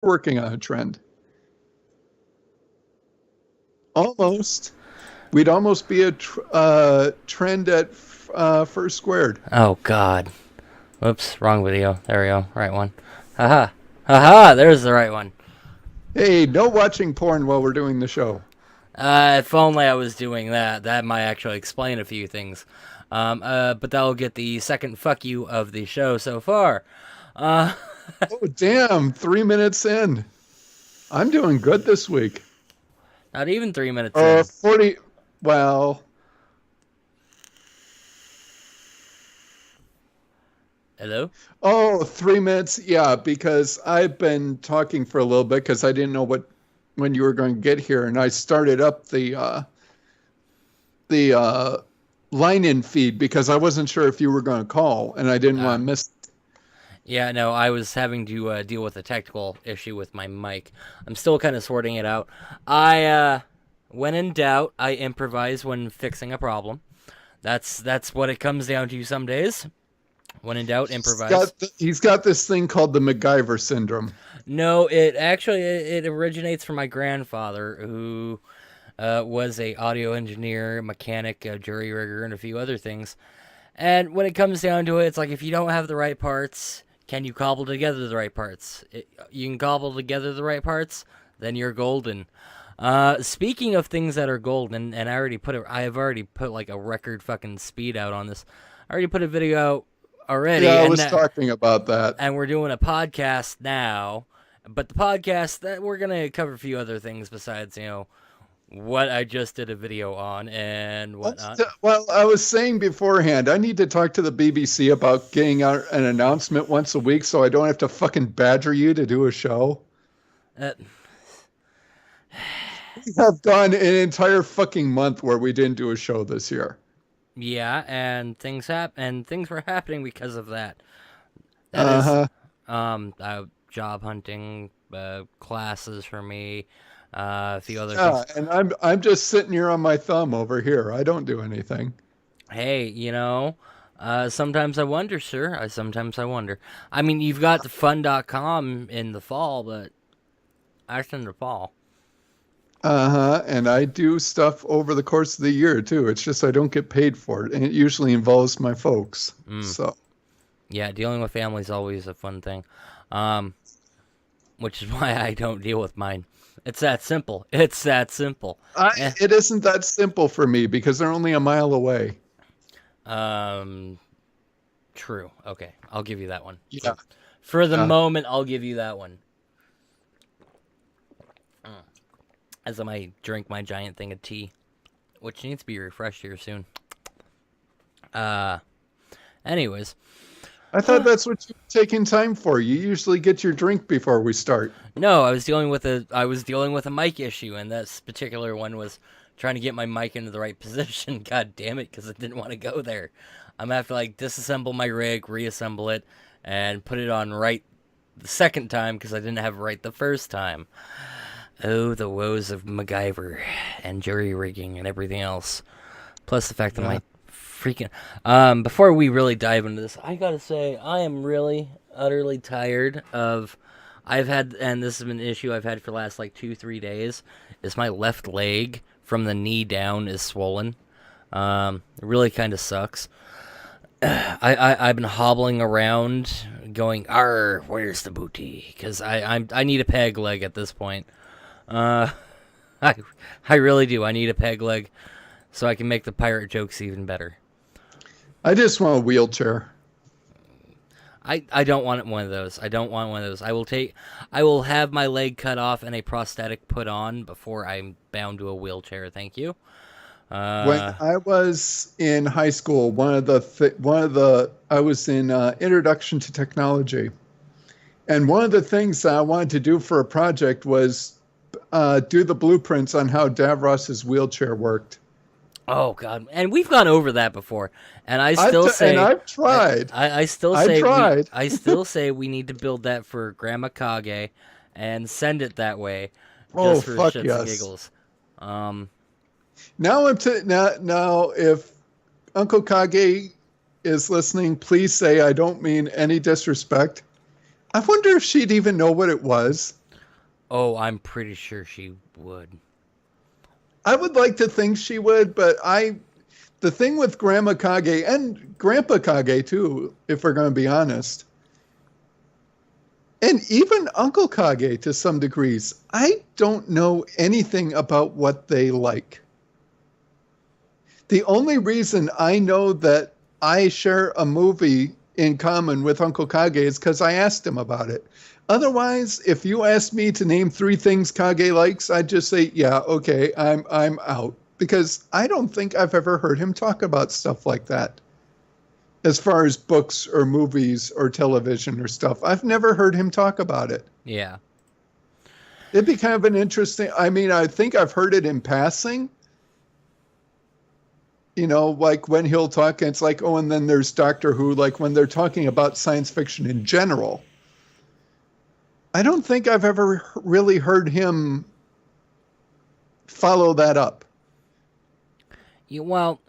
working on a trend. Almost. We'd almost be a trend at first squared. Oh, God. Whoops, wrong video. There we go. Right one. Haha. Haha, there's the right one. Hey, no watching porn while we're doing the show. If only I was doing that. That might actually explain a few things. But that'll get the second fuck you of the show so far. Oh, damn. 3 minutes in. I'm doing good this week. Not even 3 minutes in. 40. Well. Hello? Oh, 3 minutes. Yeah, because I've been talking for a little bit because I didn't know when you were going to get here, and I started up the line-in feed because I wasn't sure if you were going to call, and I didn't want to miss it. Yeah, no, I was having to deal with a technical issue with my mic. I'm still kind of sorting it out. When in doubt, I improvise when fixing a problem. That's what it comes down to some days. When in doubt, improvise. He's got this thing called the MacGyver syndrome. No, it originates from my grandfather, who was a audio engineer, mechanic, jury rigger, and a few other things. And when it comes down to it, it's like if you don't have the right parts, can you cobble together the right parts? You can cobble together the right parts, then you're golden. Speaking of things that are golden, and I have already put like a record fucking speed out on this. I already put a video out already. Yeah, I was talking about that. And we're doing a podcast now. But the podcast, that we're going to cover a few other things besides, what I just did a video on and whatnot. Well, I was saying beforehand, I need to talk to the BBC about getting out an announcement once a week so I don't have to fucking badger you to do a show. We have gone an entire fucking month where we didn't do a show this year. Yeah, and things were happening because of that. That is job hunting, classes for me, a few other things. And I'm just sitting here on my thumb over here. I don't do anything. Hey, sometimes I wonder, sir. Sometimes I wonder. I mean, you've got the fun.com in the fall, but that's in the fall. And I do stuff over the course of the year too. It's just I don't get paid for it, and it usually involves my folks. So, yeah, dealing with family is always a fun thing, which is why I don't deal with mine. It's that simple. It's that simple. It isn't that simple for me because they're only a mile away. True. Okay, I'll give you that one. Yeah. For the moment, I'll give you that one. As I drink my giant thing of tea, which needs to be refreshed here soon. Anyways. I thought that's what you're taking time for. You usually get your drink before we start. No, I was dealing with a mic issue, and this particular one was trying to get my mic into the right position. God damn it, because I didn't want to go there. I'm gonna have to disassemble my rig, reassemble it, and put it on right the second time because I didn't have it right the first time. Oh, the woes of MacGyver and jury rigging and everything else. Plus the fact that my freaking... before we really dive into this, I gotta say, I am really, utterly tired of... and this has been an issue I've had for the last 2-3 days, is my left leg from the knee down is swollen. It really kind of sucks. I've been hobbling around going, "Arr, where's the booty?" Because I need a peg leg at this point. I really do. I need a peg leg so I can make the pirate jokes even better. I just want a wheelchair. I don't want one of those. I don't want one of those. I will have my leg cut off and a prosthetic put on before I'm bound to a wheelchair. Thank you. When I was in high school, I was in Introduction to Technology, and one of the things that I wanted to do for a project was do the blueprints on how Davros's wheelchair worked. Oh God! And we've gone over that before, and I've tried. I still say we need to build that for Grandma Kage, and send it that way. Just for fuck shits yes. and giggles. Now, if Uncle Kage is listening, please say I don't mean any disrespect. I wonder if she'd even know what it was. Oh, I'm pretty sure she would. I would like to think she would, but the thing with Grandma Kage and Grandpa Kage too, if we're going to be honest, and even Uncle Kage to some degrees, I don't know anything about what they like. The only reason I know that I share a movie in common with Uncle Kage is because I asked him about it. Otherwise, if you asked me to name 3 things Kage likes, I'd just say, yeah, okay, I'm out. Because I don't think I've ever heard him talk about stuff like that. As far as books or movies or television or stuff, I've never heard him talk about it. Yeah. It'd be kind of an interesting, I mean, I think I've heard it in passing. You know, like when he'll talk, and it's like, oh, and then there's Doctor Who, like when they're talking about science fiction in general. I don't think I've ever really heard him follow that up. Well,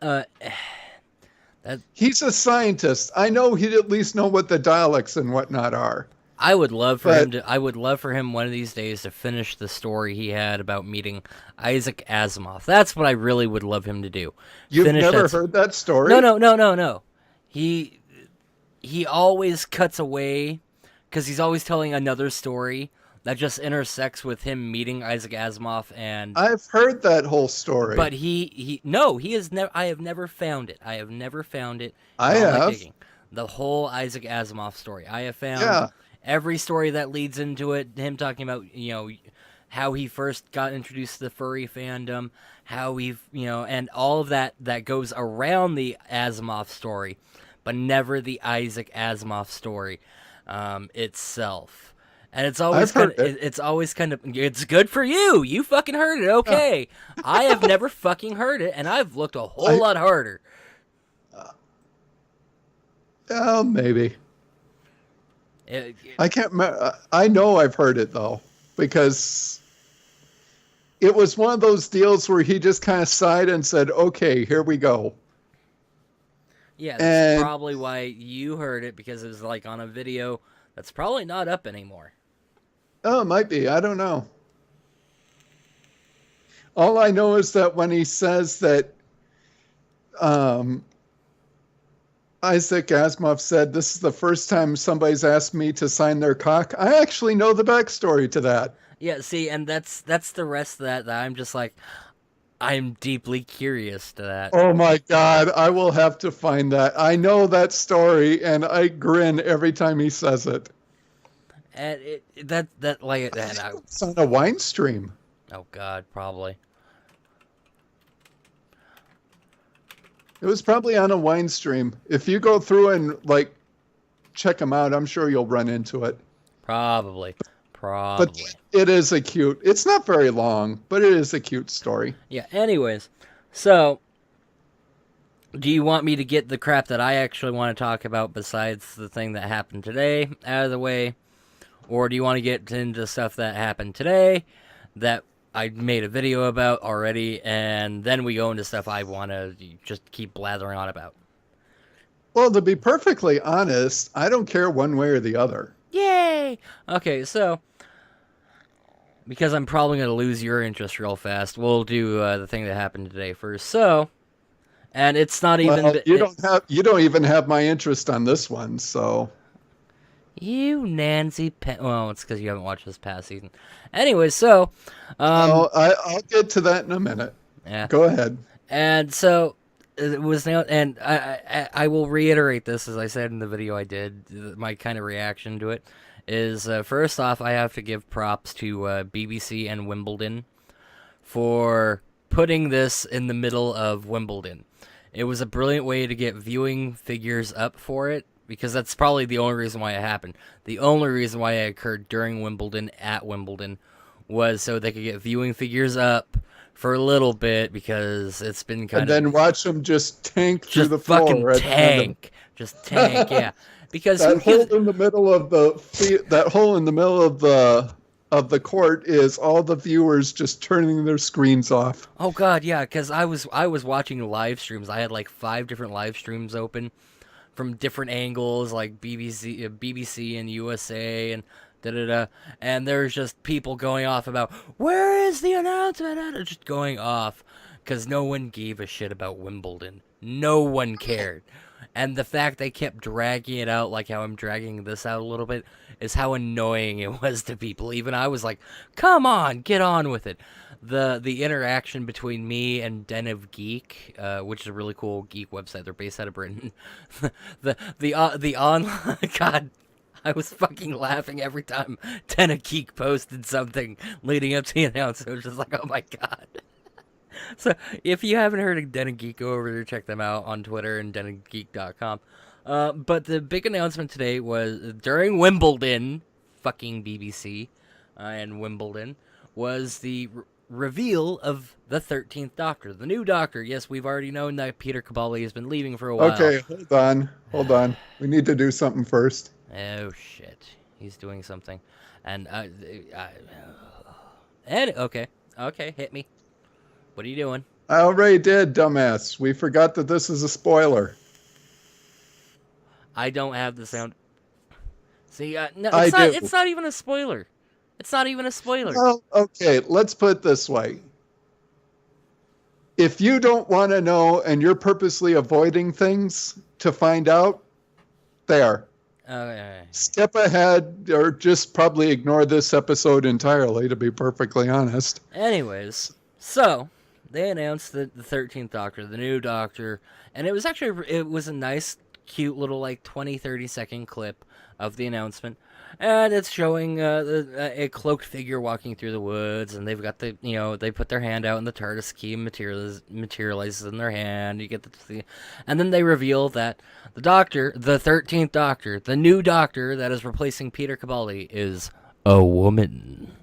he's a scientist. I know he'd at least know what the Daleks and whatnot are. I would love for him to. I would love for him one of these days to finish the story he had about meeting Isaac Asimov. That's what I really would love him to do. You've never heard that story? No. He always cuts away because he's always telling another story that just intersects with him meeting Isaac Asimov. And I've heard that whole story, but he has never. I have never found it. I have never found it. I have the whole Isaac Asimov story. I have found. Every story that leads into it, him talking about, how he first got introduced to the furry fandom, how and all of that goes around the Asimov story, but never the Isaac Asimov story itself. And it's always it's good for you. You fucking heard it, okay. I have never fucking heard it, and I've looked a whole lot harder. Maybe. I can't remember. I know I've heard it, though, because it was one of those deals where he just kind of sighed and said, okay, here we go. Yeah, that's probably why you heard it, because it was like on a video that's probably not up anymore. Oh, it might be. I don't know. All I know is that when he says that Isaac Asimov said, this is the first time somebody's asked me to sign their cock, I actually know the backstory to that. Yeah, see, and that's the rest of that I'm just like, I'm deeply curious to that. Oh my God, I will have to find that. I know that story, and I grin every time he says it. And it's on a wine stream. Oh God, probably. It was probably on a wine stream. If you go through and check them out, I'm sure you'll run into it. Probably. But it is it's not very long, but it is a cute story. Yeah, anyways. So, do you want me to get the crap that I actually want to talk about besides the thing that happened today out of the way? Or do you want to get into stuff that happened today that I made a video about already, and then we go into stuff I want to just keep blathering on about? Well, to be perfectly honest, I don't care one way or the other. Yay! Okay, so because I'm probably going to lose your interest real fast, we'll do the thing that happened today first. So, and it's not even... Well, you don't even have my interest on this one, so... You Nancy well, it's because you haven't watched this past season. Anyway, so... I'll get to that in a minute. Yeah. Go ahead. And so, it was... And I will reiterate this, as I said in the video I did, my kind of reaction to it, is, first off, I have to give props to BBC and Wimbledon for putting this in the middle of Wimbledon. It was a brilliant way to get viewing figures up for it, because that's probably the only reason why it happened. The only reason why it occurred during Wimbledon, at Wimbledon, was so they could get viewing figures up for a little bit, because it's been kind of... And then watch them just tank through the floor. Just fucking tank. Just tank, yeah. Because that hole in the middle of the court is all the viewers just turning their screens off. Oh God, yeah, because I was watching live streams. I had like 5 different live streams open from different angles, like BBC and USA and da-da-da. And there's just people going off about, where is the announcement? Just going off. Because no one gave a shit about Wimbledon. No one cared. And the fact they kept dragging it out, like how I'm dragging this out a little bit, is how annoying it was to people. Even I was like, come on, get on with it. The interaction between me and Den of Geek, which is a really cool geek website. They're based out of Britain. the online... God, I was fucking laughing every time Den of Geek posted something leading up to the announcement. It was just like, oh my god. So, if you haven't heard of Den and Geek, go over there, check them out on Twitter and denandgeek.com. But the big announcement today was, during Wimbledon, fucking BBC, and Wimbledon, was the reveal of the 13th Doctor, the new Doctor. Yes, we've already known that Peter Capaldi has been leaving for a while. Okay, hold on. We need to do something first. Oh, shit. He's doing something. And, okay, hit me. What are you doing? I already did, dumbass. We forgot that this is a spoiler. I don't have the sound. See, no, it's not even a spoiler. It's not even a spoiler. Well, okay, let's put it this way. If you don't want to know and you're purposely avoiding things to find out, there. Okay. Skip ahead or just probably ignore this episode entirely, to be perfectly honest. Anyways, so they announced the 13th Doctor, the new Doctor, and it was a nice, cute little, like, 20, 30-second clip of the announcement, and it's showing a cloaked figure walking through the woods, and they've got they put their hand out, and the TARDIS key materializes in their hand. You get and then they reveal that the Doctor, the 13th Doctor, the new Doctor that is replacing Peter Capaldi, is a woman.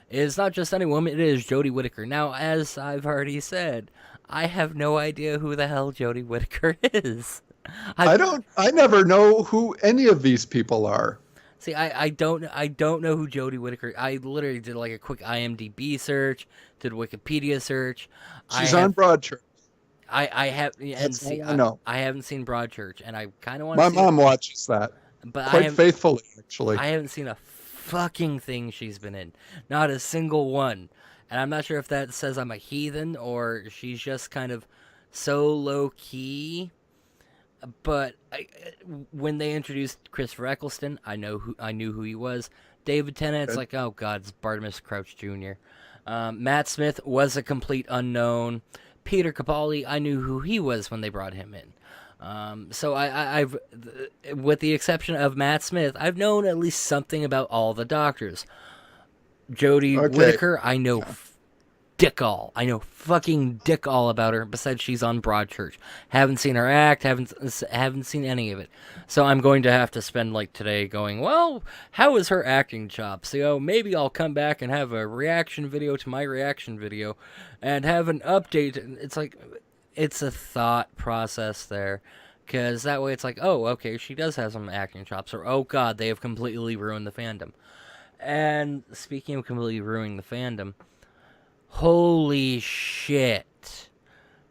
It is not just any woman, it is Jodie Whittaker. Now, as I've already said, I have no idea who the hell Jodie Whittaker is. I never know who any of these people are. See, I don't know who Jodie Whittaker. I literally did like a quick IMDb search, did a Wikipedia search. She's on Broadchurch. I haven't seen Broadchurch, and I kind of want to. My mom watches that, but quite faithfully, actually. I haven't seen a fucking thing she's been in, not a single one, and I'm not sure if that says I'm a heathen or she's just kind of so low key. But when they introduced Christopher Eccleston, I knew who he was. David Tennant, it's like, oh god, it's Bartimus Crouch Jr. Matt Smith was a complete unknown. Peter Capaldi, I knew who he was when they brought him in. So I've, with the exception of Matt Smith, I've known at least something about all the Doctors. Jodie Whittaker, I know dick all. I know fucking dick all about her, besides she's on Broadchurch. Haven't seen her act, haven't seen any of it. So I'm going to have to spend like today going, well, how is her acting job? So maybe I'll come back and have a reaction video to my reaction video and have an update. It's like, it's a thought process there. Because that way it's like, oh, okay, she does have some acting chops. Or, oh god, they have completely ruined the fandom. And speaking of completely ruining the fandom, holy shit.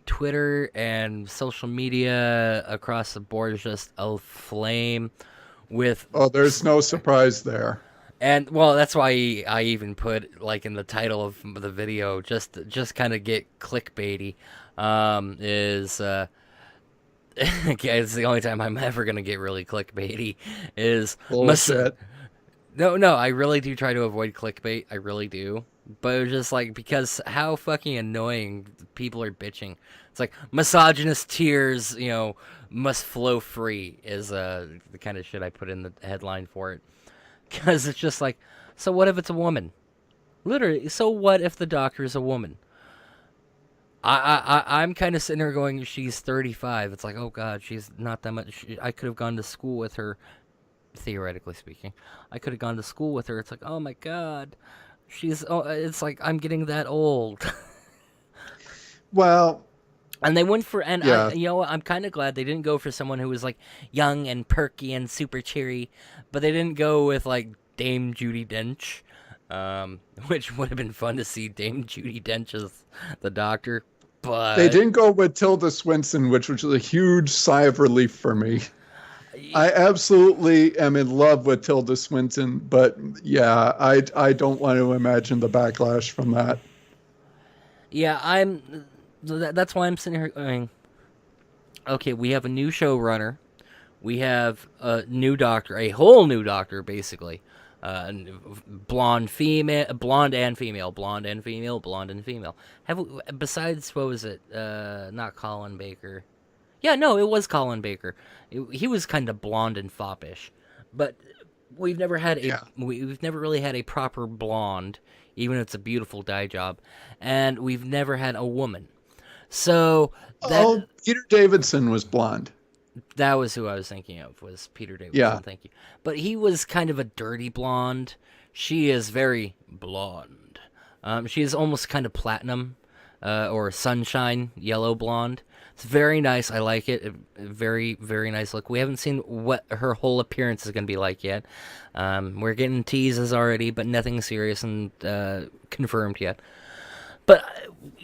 Twitter and social media across the board is just aflame with... Oh, there's no surprise there. And, well, that's why I even put, like, in the title of the video, just kind of get clickbaity, it's the only time I'm ever going to get really clickbaity, is... Bullshit. No, I really do try to avoid clickbait. I really do. But it was just like, because how fucking annoying people are bitching. It's like, misogynist tears, must flow free is the kind of shit I put in the headline for it. Because it's just like, so what if it's a woman? Literally, so what if the Doctor is a woman? I'm kind of sitting there going, she's 35. It's like, oh god, she's not that much. I could have gone to school with her, theoretically speaking. I could have gone to school with her. It's like, oh my god. It's like, I'm getting that old. Well, and they went for, and yeah. I'm kind of glad they didn't go for someone who was like young and perky and super cheery, but they didn't go with like Dame Judi Dench, which would have been fun to see Dame Judi Dench as the Doctor, but... They didn't go with Tilda Swinton, which was a huge sigh of relief for me. I absolutely am in love with Tilda Swinton, but yeah, I don't want to imagine the backlash from that. Yeah, that's why I'm sitting here going, okay, we have a new showrunner. We have a new doctor, a whole new doctor, basically. Blonde female, blonde and female, blonde and female, blonde and female. Besides, what was it? Not Colin Baker. Yeah, no, it was Colin Baker. He was kind of blonde and foppish, but we've never really had a proper blonde, even if it's a beautiful dye job, and we've never had a woman. So Peter Davidson was blonde. That was who I was thinking of, was Peter Davidson. Yeah. Thank you. But he was kind of a dirty blonde. She is very blonde. She is almost kind of platinum or sunshine yellow blonde. It's very nice. I like it. Very, very nice look. We haven't seen what her whole appearance is going to be like yet. We're getting teases already, but nothing serious and confirmed yet. But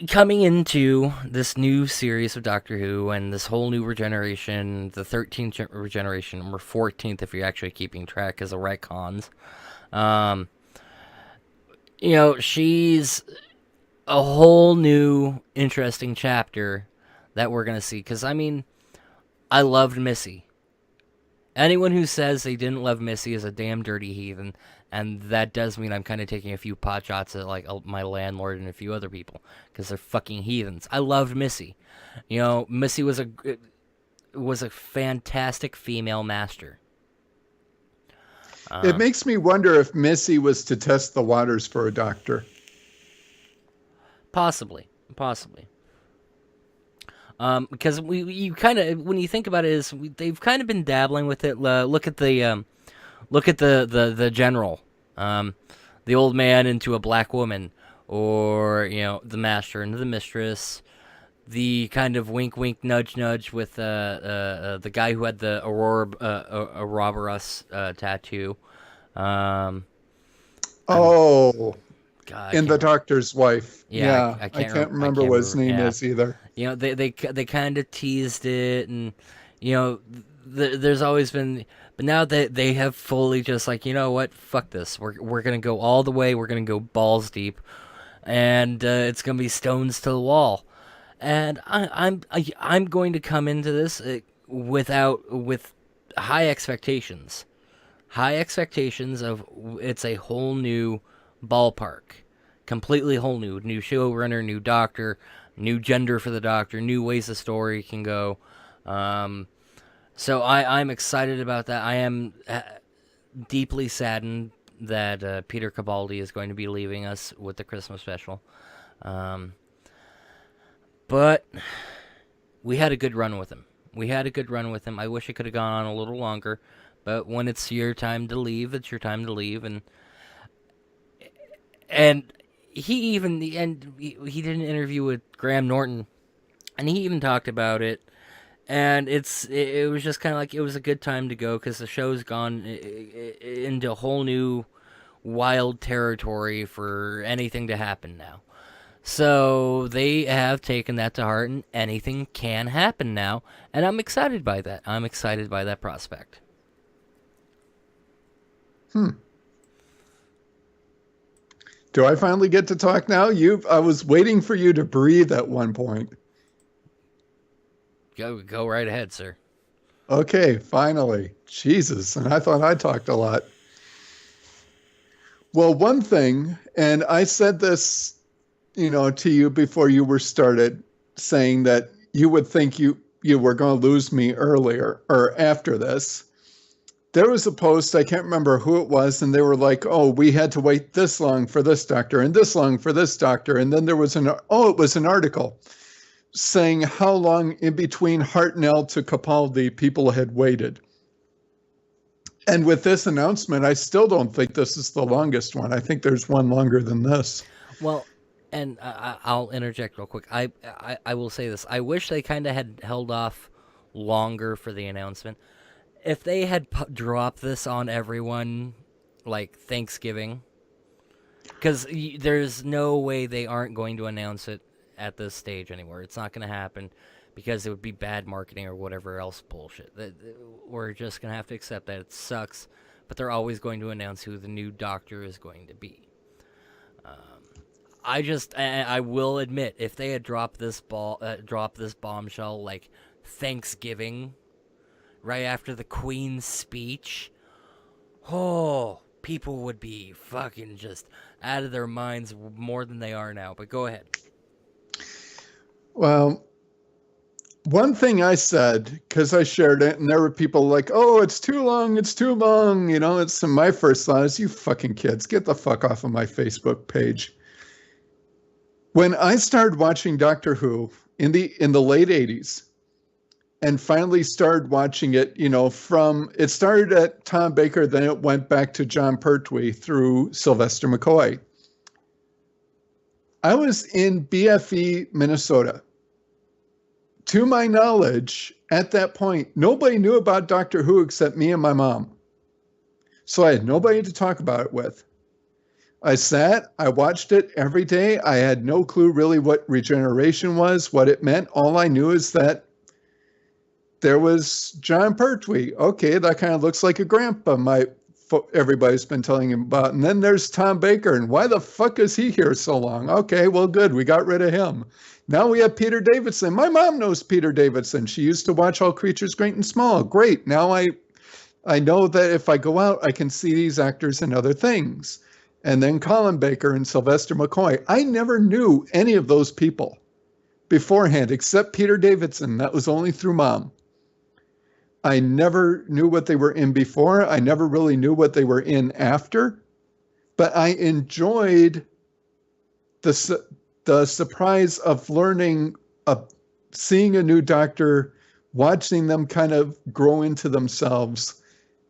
coming into this new series of Doctor Who and this whole new regeneration, the 13th regeneration, or 14th if you're actually keeping track as a retcons, she's a whole new interesting chapter that we're going to see. Because, I loved Missy. Anyone who says they didn't love Missy is a damn dirty heathen. And that does mean I'm kind of taking a few pot shots at my landlord and a few other people because they're fucking heathens. I loved Missy. Missy was a fantastic female master. It makes me wonder if Missy was to test the waters for a doctor. Possibly. Because when you think about it, they've kind of been dabbling with it. Look at the general, the old man into a black woman, or the master into the mistress, the kind of wink wink nudge nudge with the guy who had the Ouroboros tattoo. God, in the doctor's wife. Yeah, I can't remember what his name is either. They kind of teased it, and there's always been. But now that they have fully just you know what, fuck this. We're gonna go all the way. We're gonna go balls deep, and it's gonna be stones to the wall. And I'm going to come into this with high expectations, of it's a whole new ballpark, completely whole new showrunner, new doctor, new gender for the doctor, new ways the story can go. So I'm excited about that. I am deeply saddened that Peter Capaldi is going to be leaving us with the Christmas special. But we had a good run with him. I wish it could have gone on a little longer. But when it's your time to leave, it's your time to leave. And he did an interview with Graham Norton, and he even talked about it. And it was just kind of it was a good time to go because the show's gone into a whole new wild territory for anything to happen now. So they have taken that to heart, and anything can happen now. And I'm excited by that. I'm excited by that prospect. Do I finally get to talk now? I was waiting for you to breathe at one point. Go right ahead, sir. Okay, finally. Jesus, and I thought I talked a lot. Well, one thing, and I said this, to you before you were started, saying that you would think you were going to lose me earlier or after this. There was a post, I can't remember who it was, and they were like, oh, we had to wait this long for this doctor and this long for this doctor. And then there was it was an article saying how long in between Hartnell to Capaldi people had waited. And with this announcement, I still don't think this is the longest one. I think there's one longer than this. Well, and I'll interject real quick. I will say this. I wish they kind of had held off longer for the announcement. If they had dropped this on everyone like Thanksgiving, because there's no way they aren't going to announce it at this stage anymore. It's not going to happen. because it would be bad marketing or whatever else bullshit. We're just going to have to accept that it sucks, but they're always going to announce who the new Doctor is going to be. I will admit, if they had dropped this bombshell like Thanksgiving, right after the Queen's speech, people would be fucking just out of their minds more than they are now. But go ahead. Well, one thing I said, because I shared it, and there were people like, oh, it's too long. You know, it's my first thought is, you fucking kids, get the fuck off of my Facebook page. When I started watching Doctor Who in the late 80s, and finally started watching it, you know, it started at Tom Baker, then it went back to John Pertwee through Sylvester McCoy. I was in BFE, Minnesota. To my knowledge, at that point, nobody knew about Doctor Who except me and my mom. So I had nobody to talk about it with. I watched it every day. I had no clue really what regeneration was, what it meant. All I knew is that there was John Pertwee. Okay, that kind of looks like a grandpa everybody's been telling him about. And then there's Tom Baker, and why the fuck is he here so long? Okay, well, good, we got rid of him. Now we have Peter Davison. My mom knows Peter Davison. She used to watch All Creatures Great and Small. Great, now I know that if I go out, I can see these actors in other things. And then Colin Baker and Sylvester McCoy. I never knew any of those people beforehand, except Peter Davison. That was only through Mom. I never knew what they were in before. I never really knew what they were in after. But I enjoyed the surprise of learning, seeing a new Doctor, watching them kind of grow into themselves,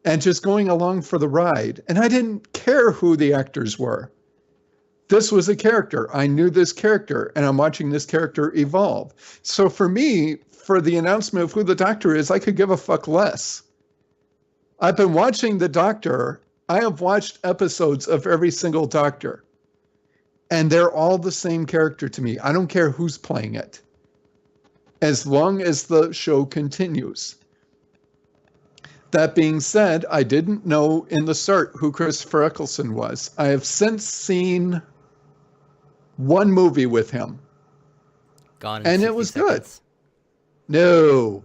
and just going along for the ride. And I didn't care who the actors were. This was a character. I knew this character, and I'm watching this character evolve. So for me, for the announcement of who the Doctor is, I could give a fuck less. I've been watching the Doctor. I have watched episodes of every single Doctor, and they're all the same character to me. I don't care who's playing it, as long as the show continues. That being said, I didn't know in the start who Christopher Eccleston was. I have since seen one movie with him. Gone in and 60 it was seconds. Good. No,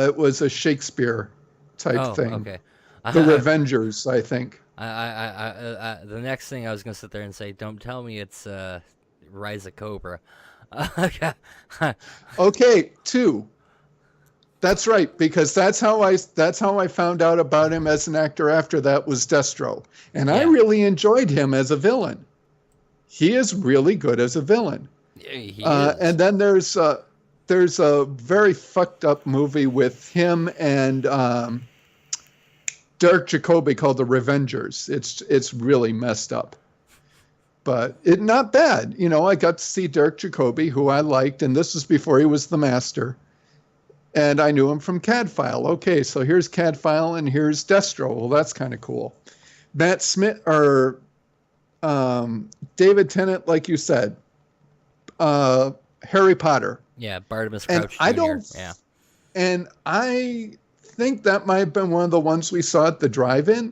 it was a Shakespeare type thing. Okay. The Avengers, I think. The next thing I was going to sit there and say, don't tell me it's Rise of Cobra. Okay, 2. That's right, because that's how I found out about him as an actor after that was Destro. And I really enjoyed him as a villain. He is really good as a villain. Yeah, he is. And then there's a very fucked up movie with him and Derek Jacobi called The Revengers. It's really messed up. But not bad. You know, I got to see Derek Jacobi, who I liked, and this was before he was the Master. And I knew him from Cadfile. Okay, so here's Cadfile and here's Destro. Well, that's kind of cool. Matt Smith, or David Tennant, like you said. Harry Potter. Yeah, Barnabas Crouch Jr. And I think that might have been one of the ones we saw at the drive-in.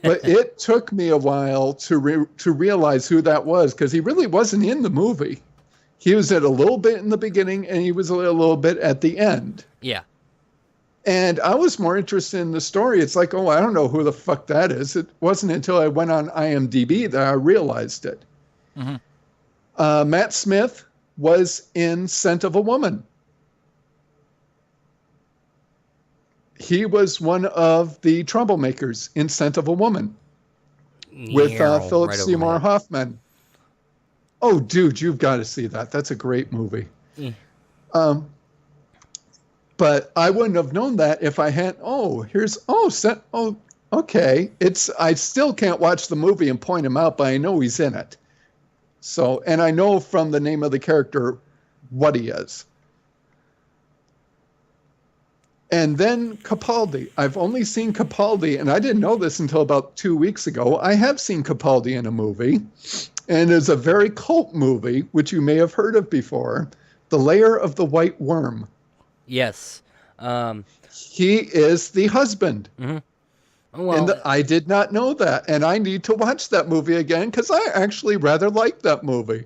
But it took me a while to realize who that was, because he really wasn't in the movie. He was at a little bit in the beginning, and he was a little bit at the end. Yeah. And I was more interested in the story. It's like, oh, I don't know who the fuck that is. It wasn't until I went on IMDb that I realized it. Mm-hmm. Matt Smith was in Scent of a Woman. He was one of the troublemakers in Scent of a Woman with Philip Seymour Hoffman. Oh, dude, you've got to see that. That's a great movie. Mm. But I wouldn't have known that if I had. Okay. I still can't watch the movie and point him out, but I know he's in it. So, and I know from the name of the character what he is. And then Capaldi. I've only seen Capaldi, and I didn't know this until about 2 weeks ago. I have seen Capaldi in a movie, and it's a very cult movie, which you may have heard of before, The Lair of the White Worm. Yes. He is the husband. Mm-hmm. Well, And I did not know that. And I need to watch that movie again because I actually rather like that movie.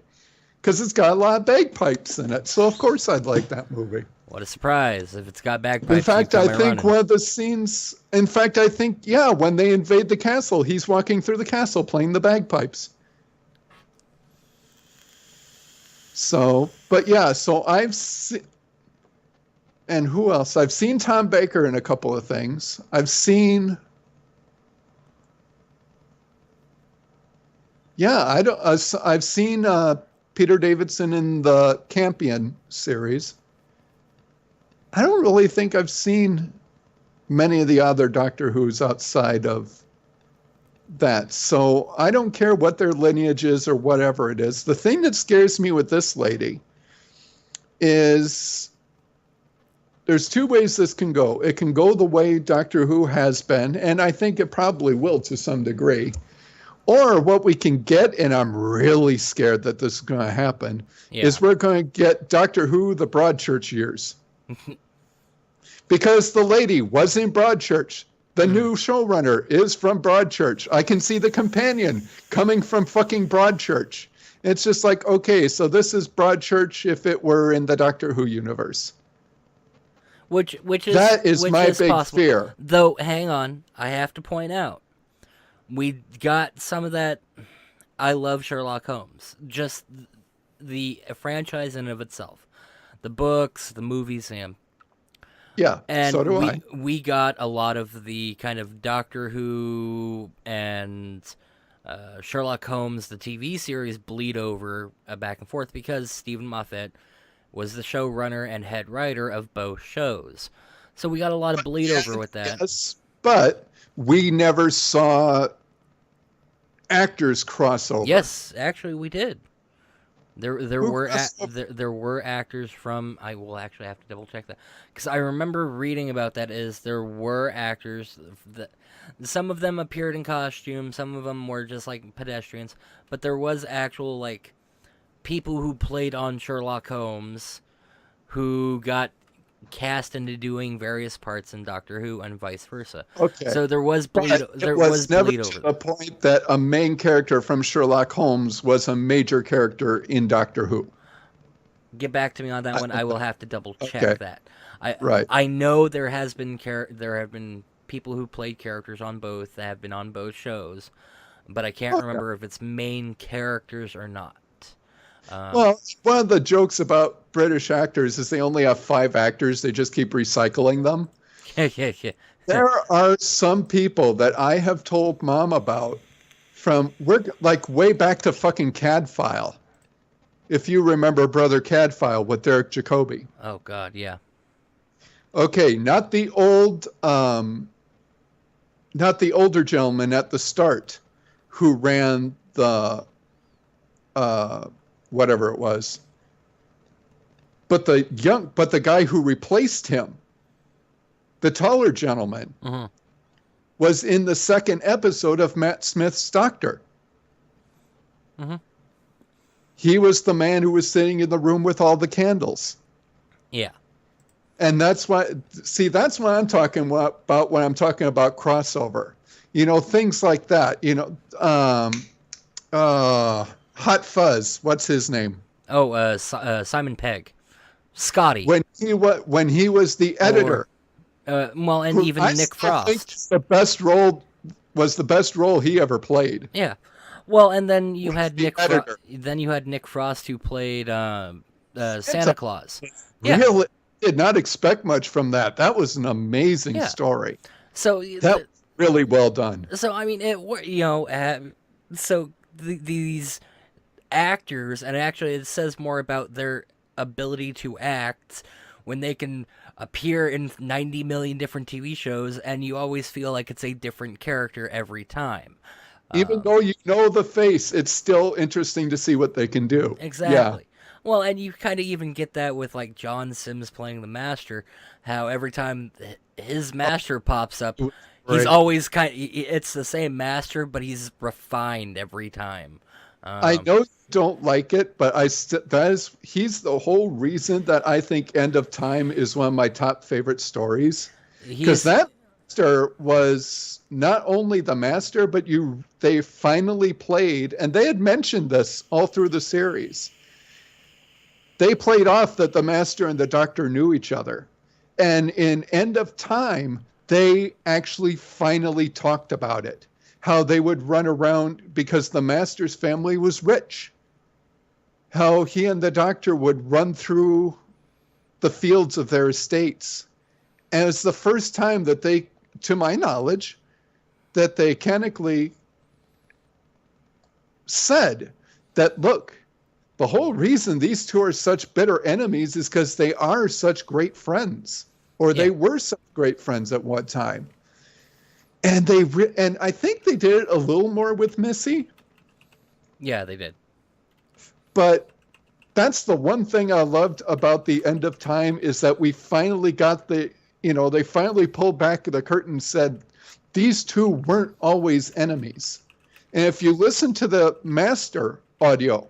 Because it's got a lot of bagpipes in it. So, of course, I'd like that movie. what a surprise. If it's got bagpipes, In fact, I think one of the scenes... In fact, I think, yeah, when they invade the castle, he's walking through the castle playing the bagpipes. So, but yeah, so I've seen... And who else? I've seen Tom Baker in a couple of things. I've seen... Yeah, I've seen Peter Davidson in the Campion series. I don't really think I've seen many of the other Doctor Who's outside of that. So I don't care what their lineage is or whatever it is. The thing that scares me with this lady is there's two ways this can go. It can go the way Doctor Who has been, and I think it probably will to some degree. Or what we can get, and I'm really scared that this is going to happen, is we're going to get Doctor Who the Broadchurch years. Because the lady was in Broadchurch. The new showrunner is from Broadchurch. I can see the companion coming from fucking Broadchurch. It's just like, okay, so this is Broadchurch if it were in the Doctor Who universe. Which is that is my big possible. Fear. Though, hang on, I have to point out, we got some of that. I love Sherlock Holmes. Just the franchise in and of itself. The books, the movies, and so do I. We got a lot of the kind of Doctor Who and Sherlock Holmes, the TV series, bleed over back and forth because Stephen Moffat was the showrunner and head writer of both shows. So we got a lot of bleed over with that. Yes, but we never saw actors crossover. Yes, actually we did. There were actors from. I will actually have to double check that because I remember reading about that. There were actors that some of them appeared in costume, some of them were just like pedestrians, but there was actual like people who played on Sherlock Holmes who got cast into doing various parts in Doctor Who and vice versa. Okay. So there was bleed. There was never bleed over. To the point that a main character from Sherlock Holmes was a major character in Doctor Who. Get back to me on that one. I will have to double check that. I know there have been people who played characters on both that have been on both shows, but I can't remember if it's main characters or not. Well, one of the jokes about British actors is they only have 5 actors. They just keep recycling them. Yeah. There are some people that I have told Mom about we're like way back to fucking Cadfile. If you remember Brother Cadfile with Derek Jacobi. Oh, God, yeah. Okay, not the older gentleman at the start who ran the whatever it was. But the guy who replaced him, the taller gentleman, was in the second episode of Matt Smith's Doctor. He was the man who was sitting in the room with all the candles. Yeah. And that's what I'm talking about when I'm talking about crossover. You know, things like that. You know, Hot Fuzz, what's his name? Oh, Simon Pegg. Scotty. When he was the editor. And even Nick Frost. I think the best role was the best role he ever played. Yeah. Well, and then you had Nick Frost who played Santa Claus. Yeah. Really did not expect much from that. That was an amazing story. So that was really well done. So I mean, these actors, and actually it says more about their ability to act when they can appear in 90 million different TV shows, and you always feel like it's a different character every time. Even though you know the face, it's still interesting to see what they can do. Exactly. Yeah. Well, and you kind of even get that with like John Sims playing the Master, how every time his Master pops up, he's always it's the same Master, but he's refined every time. I know you don't like it, but he's the whole reason that I think End of Time is one of my top favorite stories. Because that master was not only the master, but they finally played, and they had mentioned this all through the series. They played off that the master and the doctor knew each other. And in End of Time, they actually finally talked about it. How they would run around because the master's family was rich. How he and the doctor would run through the fields of their estates. And it's the first time that they, to my knowledge, that they canonically said that, look, the whole reason these two are such bitter enemies is because they are such great friends, or they were such great friends at one time. And and I think they did it a little more with Missy. Yeah, they did. But that's the one thing I loved about the End of Time is that we finally got they finally pulled back the curtain and said, these two weren't always enemies. And if you listen to the master audio,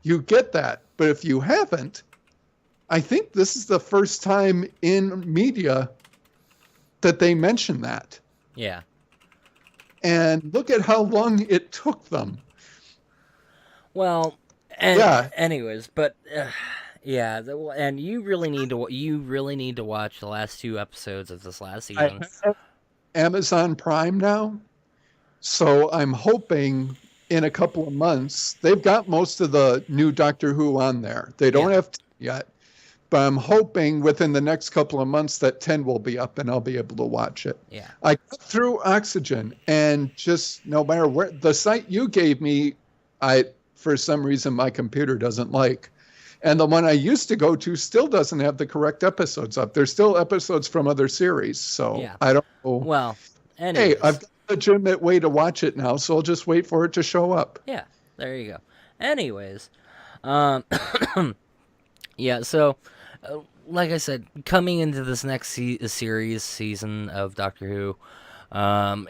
you get that. But if you haven't, I think this is the first time in media that they mention that. Yeah. And look at how long it took them. Well, anyways, but and you really need to watch the last 2 episodes of this last season. I have Amazon Prime now, so I'm hoping in a couple of months they've got most of the new Doctor Who on there. They don't have 10 yet, but I'm hoping within the next couple of months that 10 will be up and I'll be able to watch it. Yeah, I got through Oxygen, and just no matter where the site you gave me, for some reason my computer doesn't like. And the one I used to go to still doesn't have the correct episodes up. There's still episodes from other series. So I don't know. Well, anyways. Hey, I've got a legitimate way to watch it now, so I'll just wait for it to show up. Yeah, there you go. Anyways, so like I said, coming into this next season of Doctor Who,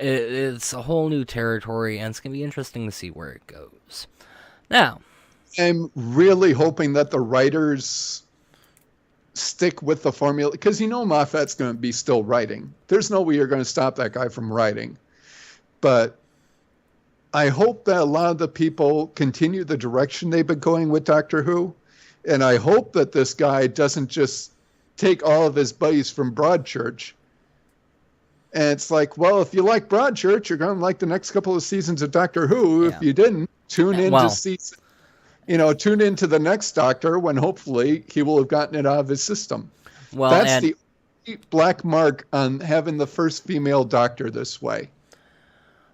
it's a whole new territory, and it's going to be interesting to see where it goes. Now, I'm really hoping that the writers stick with the formula, because Moffat's going to be still writing. There's no way you're going to stop that guy from writing. But I hope that a lot of the people continue the direction they've been going with Doctor Who, and I hope that this guy doesn't just take all of his buddies from Broadchurch. And it's like, well, if you like Broadchurch, you're going to like the next couple of seasons of Doctor Who. Yeah. If you didn't, tune into season. Tune into the next Doctor when hopefully he will have gotten it out of his system. Well, that's the black mark on having the first female Doctor this way.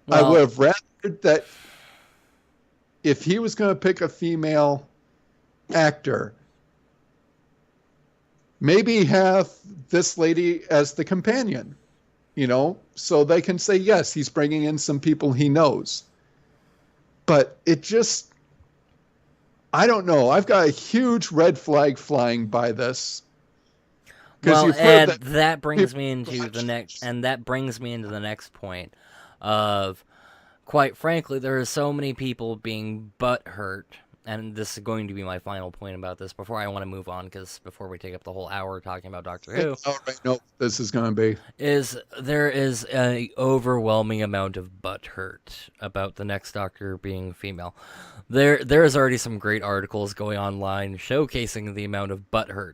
Well, I would have rather that if he was going to pick a female actor, maybe have this lady as the companion, so they can say, yes, he's bringing in some people he knows. But it just, I don't know. I've got a huge red flag flying by this. Well, and that brings me into the next point of, quite frankly, there are so many people being butthurt, and this is going to be my final point about this before I want to move on, because before we take up the whole hour talking about Doctor Who, this is going to be there is an overwhelming amount of butthurt about the next Doctor being female. There's already some great articles going online showcasing the amount of butthurt.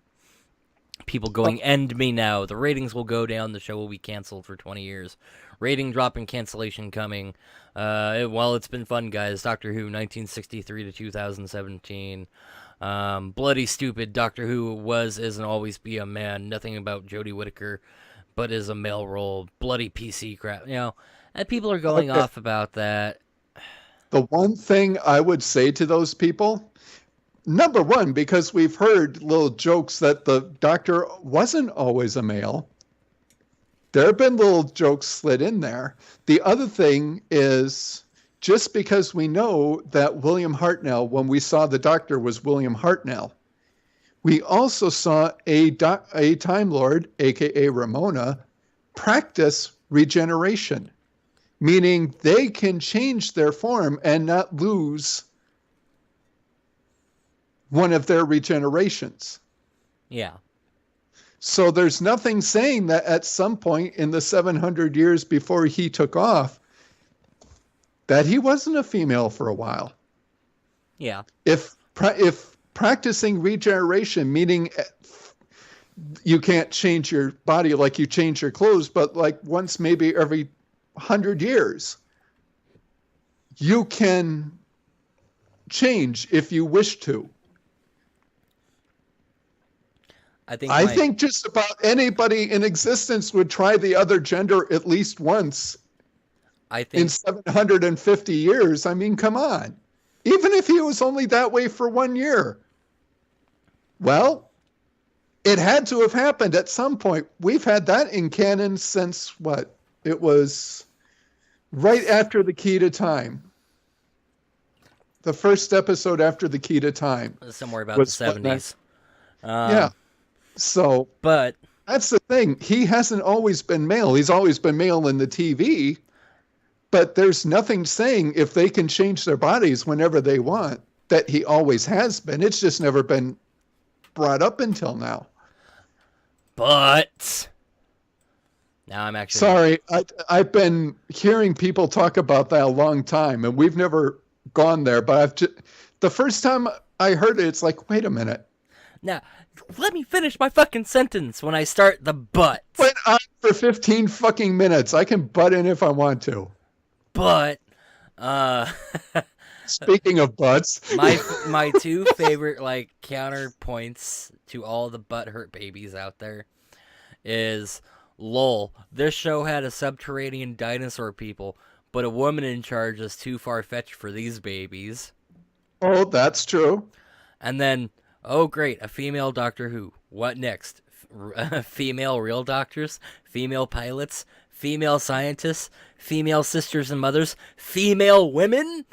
People going, end me now. The ratings will go down. The show will be canceled for 20 years. Rating drop and cancellation coming. Well, it's been fun, guys. Doctor Who, 1963 to 2017. Bloody stupid. Doctor Who was, is, and always be a man. Nothing about Jodie Whittaker, but is a male role. Bloody PC crap. And people are going off about that. The one thing I would say to those people, number one, because we've heard little jokes that the Doctor wasn't always a male. There have been little jokes slid in there. The other thing is, just because we know that William Hartnell, when we saw the Doctor, was William Hartnell, we also saw a Time Lord, a.k.a. Ramona, practice regeneration, meaning they can change their form and not lose one of their regenerations. Yeah. So there's nothing saying that at some point in the 700 years before he took off, that he wasn't a female for a while. Yeah. If practicing regeneration, meaning you can't change your body like you change your clothes, but like once maybe every 100 years, you can change if you wish to. I think just about anybody in existence would try the other gender at least once. I think in 750 years. I mean, come on. Even if he was only that way for 1 year. Well, it had to have happened at some point. We've had that in canon since what? It was right after the Key to Time. The first episode after the Key to Time. Somewhere about the 70s. Yeah. So, but that's the thing. He hasn't always been male. He's always been male in the TV. But there's nothing saying if they can change their bodies whenever they want that he always has been. It's just never been brought up until now. But now I'm actually sorry. I've been hearing people talk about that a long time, and we've never gone there. But the first time I heard it, it's like, wait a minute. Now, let me finish my fucking sentence when I start the but. Went on for 15 fucking minutes. I can butt in if I want to. But, speaking of butts, my two favorite like counterpoints to all the butthurt babies out there is, lol, this show had a subterranean dinosaur people, but a woman in charge is too far-fetched for these babies. Oh, that's true. And then, oh great, a female Doctor Who. What next? Female real doctors? Female pilots? Female scientists? Female sisters and mothers? Female women?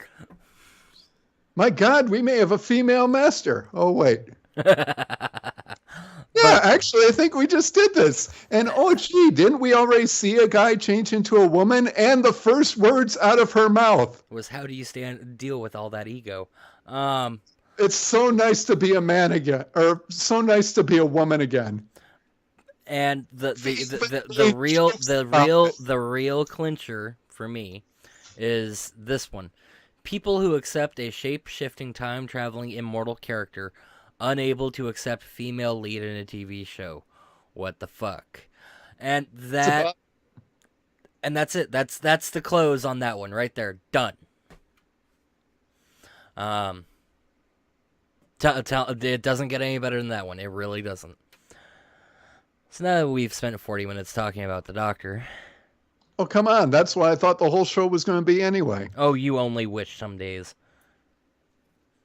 My God, we may have a female master. Oh, wait. Yeah, actually, I think we just did this. And oh, gee, didn't we already see a guy change into a woman? And the first words out of her mouth was, how do you deal with all that ego? It's so nice to be a man again, or so nice to be a woman again. And the real clincher for me is this one. People who accept a shape-shifting, time-traveling, immortal character unable to accept female lead in a TV show. What the fuck? And that's it. That's the close on that one right there. Done. It doesn't get any better than that one. It really doesn't. So now that we've spent 40 minutes talking about the Doctor. Oh, come on. That's what I thought the whole show was going to be anyway. Oh, you only wish some days.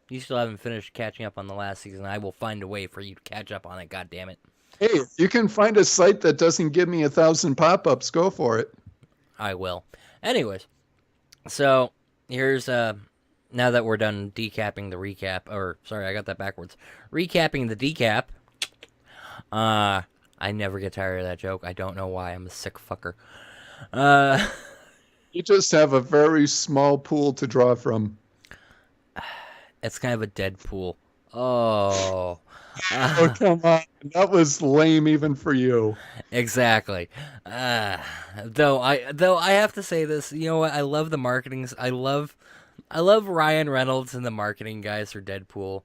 You still haven't finished catching up on the last season. I will find a way for you to catch up on it, goddammit. Hey, if you can find a site that doesn't give me 1,000 pop-ups, go for it. I will. Anyways, so here's, now that we're done decapping the recap, or, sorry, I got that backwards. Recapping the decap. I never get tired of that joke. I don't know why. I'm a sick fucker. You just have a very small pool to draw from. It's kind of a Deadpool. Oh. Oh, come on. That was lame even for you. Exactly. Though I have to say this, you know what? I love the marketing. I love Ryan Reynolds and the marketing guys for Deadpool.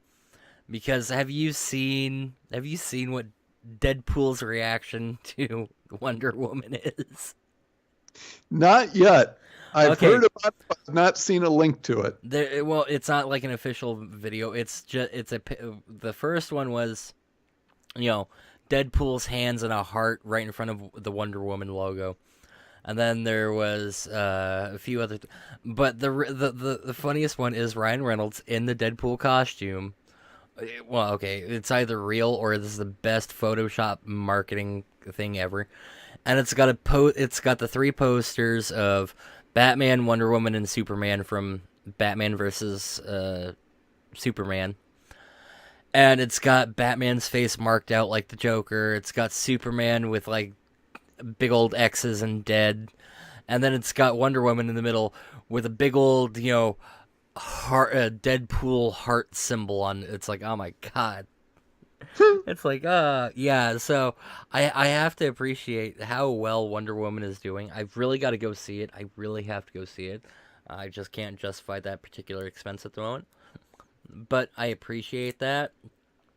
Because have you seen what Deadpool's reaction to Wonder Woman is? Not yet. I've heard about it, but I've not seen a link to it. Well, it's not like an official video. The first one was, Deadpool's hands and a heart right in front of the Wonder Woman logo, and then there was a few other. But the funniest one is Ryan Reynolds in the Deadpool costume. Well, okay, it's either real or this is the best Photoshop marketing thing ever, and it's got the three posters of Batman, Wonder Woman, and Superman from Batman versus Superman. And it's got Batman's face marked out like the Joker. It's got Superman with, like, big old X's and dead. And then it's got Wonder Woman in the middle with a big old, Deadpool heart symbol on. It's like, oh my god. It's like, yeah. So I have to appreciate how well Wonder Woman is doing. I've really got to go see it. I really have to go see it. I just can't justify that particular expense at the moment. But I appreciate that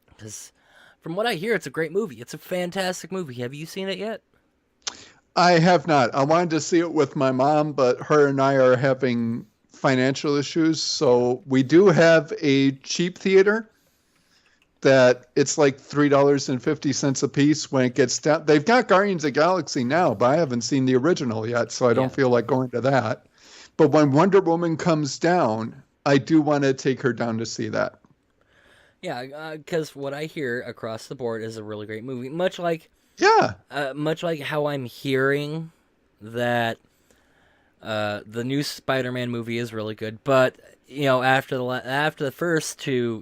because, from what I hear, it's a great movie. It's a fantastic movie. Have you seen it yet? I have not. I wanted to see it with my mom, but her and I are having financial issues. So we do have a cheap theater that it's like $3.50 a piece when it gets down. They've got Guardians of the Galaxy now, but I haven't seen the original yet, so I don't feel like going to that. But when Wonder Woman comes down, I do want to take her down to see that. Yeah, because what I hear across the board is a really great movie. Much like how I'm hearing that the new Spider-Man movie is really good, but after the first two,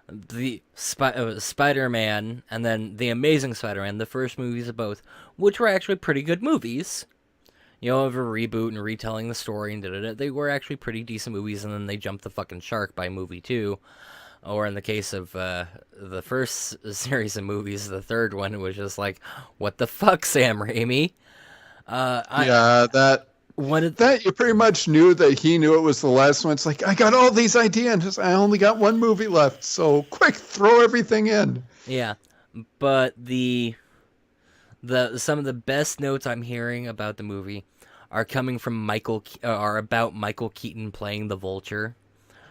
the Spider-Man and then the Amazing Spider-Man, the first movies of both, which were actually pretty good movies. Of a reboot and retelling the story and they were actually pretty decent movies, and then they jumped the fucking shark by movie 2. Or in the case of the first series of movies, the third one was just like, what the fuck, Sam Raimi? That you pretty much knew that he knew it was the last one. It's like, I got all these ideas, I only got one movie left, so quick, throw everything in. Yeah, but some of the best notes I'm hearing about the movie are coming from about Michael Keaton playing the Vulture.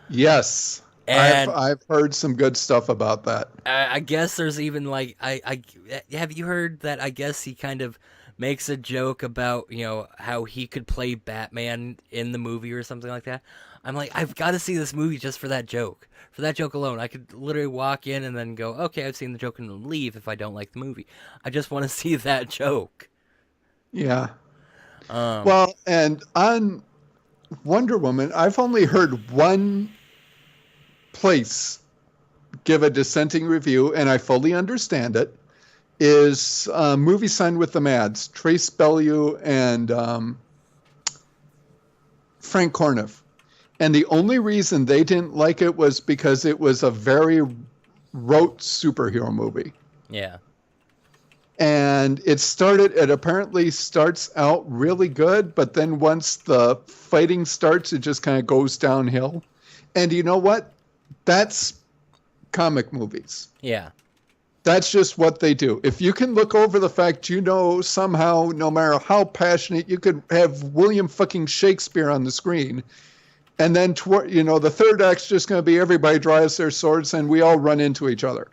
Yes. And I've heard some good stuff about that. I guess there's even like have you heard that? I guess he kind of makes a joke about how he could play Batman in the movie or something like that. I'm like, I've got to see this movie just for that joke. For that joke alone, I could literally walk in and then go, okay, I've seen the joke, and leave if I don't like the movie. I just want to see that joke. Yeah. Well, and on Wonder Woman, I've only heard one place give a dissenting review, and I fully understand it, is Movie Sign with the Mads, Trace Bellew and Frank Corniff. And the only reason they didn't like it was because it was a very rote superhero movie. Yeah. And it apparently starts out really good, but then once the fighting starts, it just kind of goes downhill. And you know what? That's comic movies. Yeah. That's just what they do. If you can look over the fact, somehow, no matter how passionate, you could have William fucking Shakespeare on the screen. And then, the third act's just going to be everybody drives their swords and we all run into each other.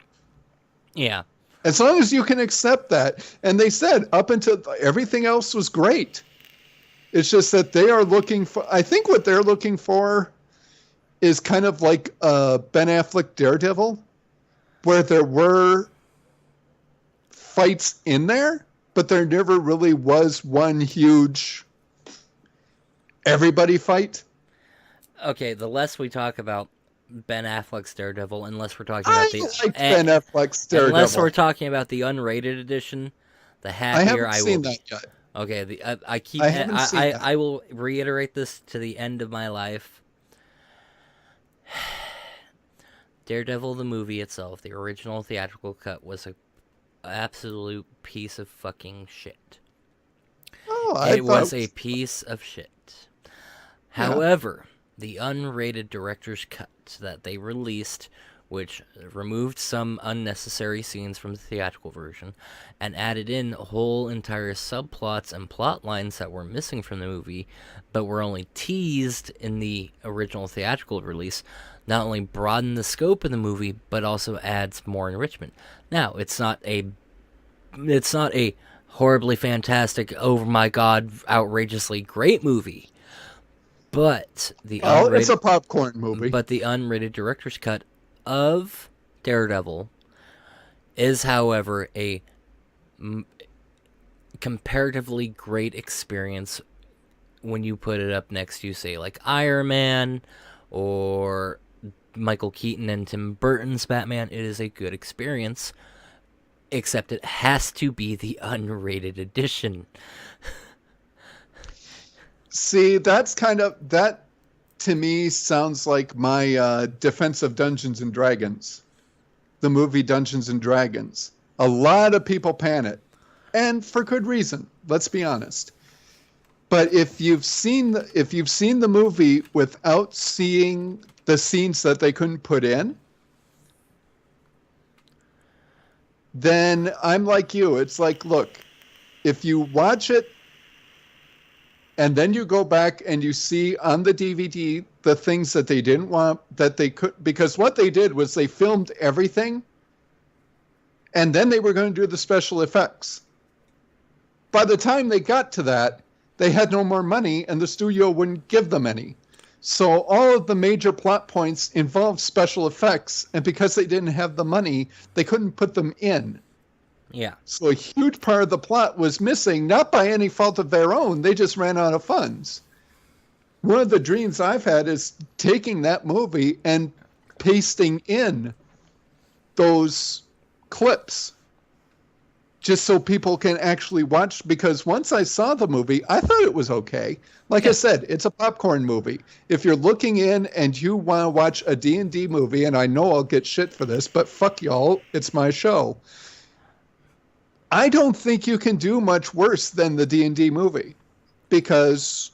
Yeah. As long as you can accept that. And they said up until everything else was great. It's just that they are looking for, I think what they're looking for is kind of like Ben Affleck Daredevil, where there were fights in there, but there never really was one huge everybody fight. Okay, the less we talk about Ben Affleck's Daredevil, unless we're talking about Ben Affleck's Daredevil. Unless we're talking about the unrated edition, the happier I will. I haven't seen that yet. Okay, I will reiterate this to the end of my life. Daredevil the movie itself, the original theatrical cut, was an absolute piece of fucking shit. It was a piece of shit. Yeah. However, the unrated director's cut that they released, which removed some unnecessary scenes from the theatrical version and added in whole entire subplots and plot lines that were missing from the movie but were only teased in the original theatrical release, not only broadened the scope of the movie but also adds more enrichment. Now, it's not a horribly fantastic, oh my god, outrageously great movie. But it's a popcorn movie. But the unrated director's cut of Daredevil is, however, a comparatively great experience when you put it up next to, say, like Iron Man or Michael Keaton and Tim Burton's Batman. It is a good experience, except it has to be the unrated edition. See, that's kind of that to me sounds like my defense of Dungeons and Dragons, the movie Dungeons and Dragons. A lot of people pan it, and for good reason. Let's be honest. But if you've seen the movie without seeing the scenes that they couldn't put in, then I'm like you. It's like, look, if you watch it and then you go back and you see on the DVD the things that they didn't want, that they could, because what they did was they filmed everything and then they were going to do the special effects. By the time they got to that, they had no more money and the studio wouldn't give them any. So all of the major plot points involved special effects, and because they didn't have the money, they couldn't put them in. Yeah. So a huge part of the plot was missing, not by any fault of their own. They just ran out of funds. One of the dreams I've had is taking that movie and pasting in those clips just so people can actually watch, because once I saw the movie, I thought it was okay. Like I said, it's a popcorn movie. If you're looking in and you want to watch a D&D movie, and I know I'll get shit for this, but fuck y'all, it's my show. I don't think you can do much worse than the D&D movie, because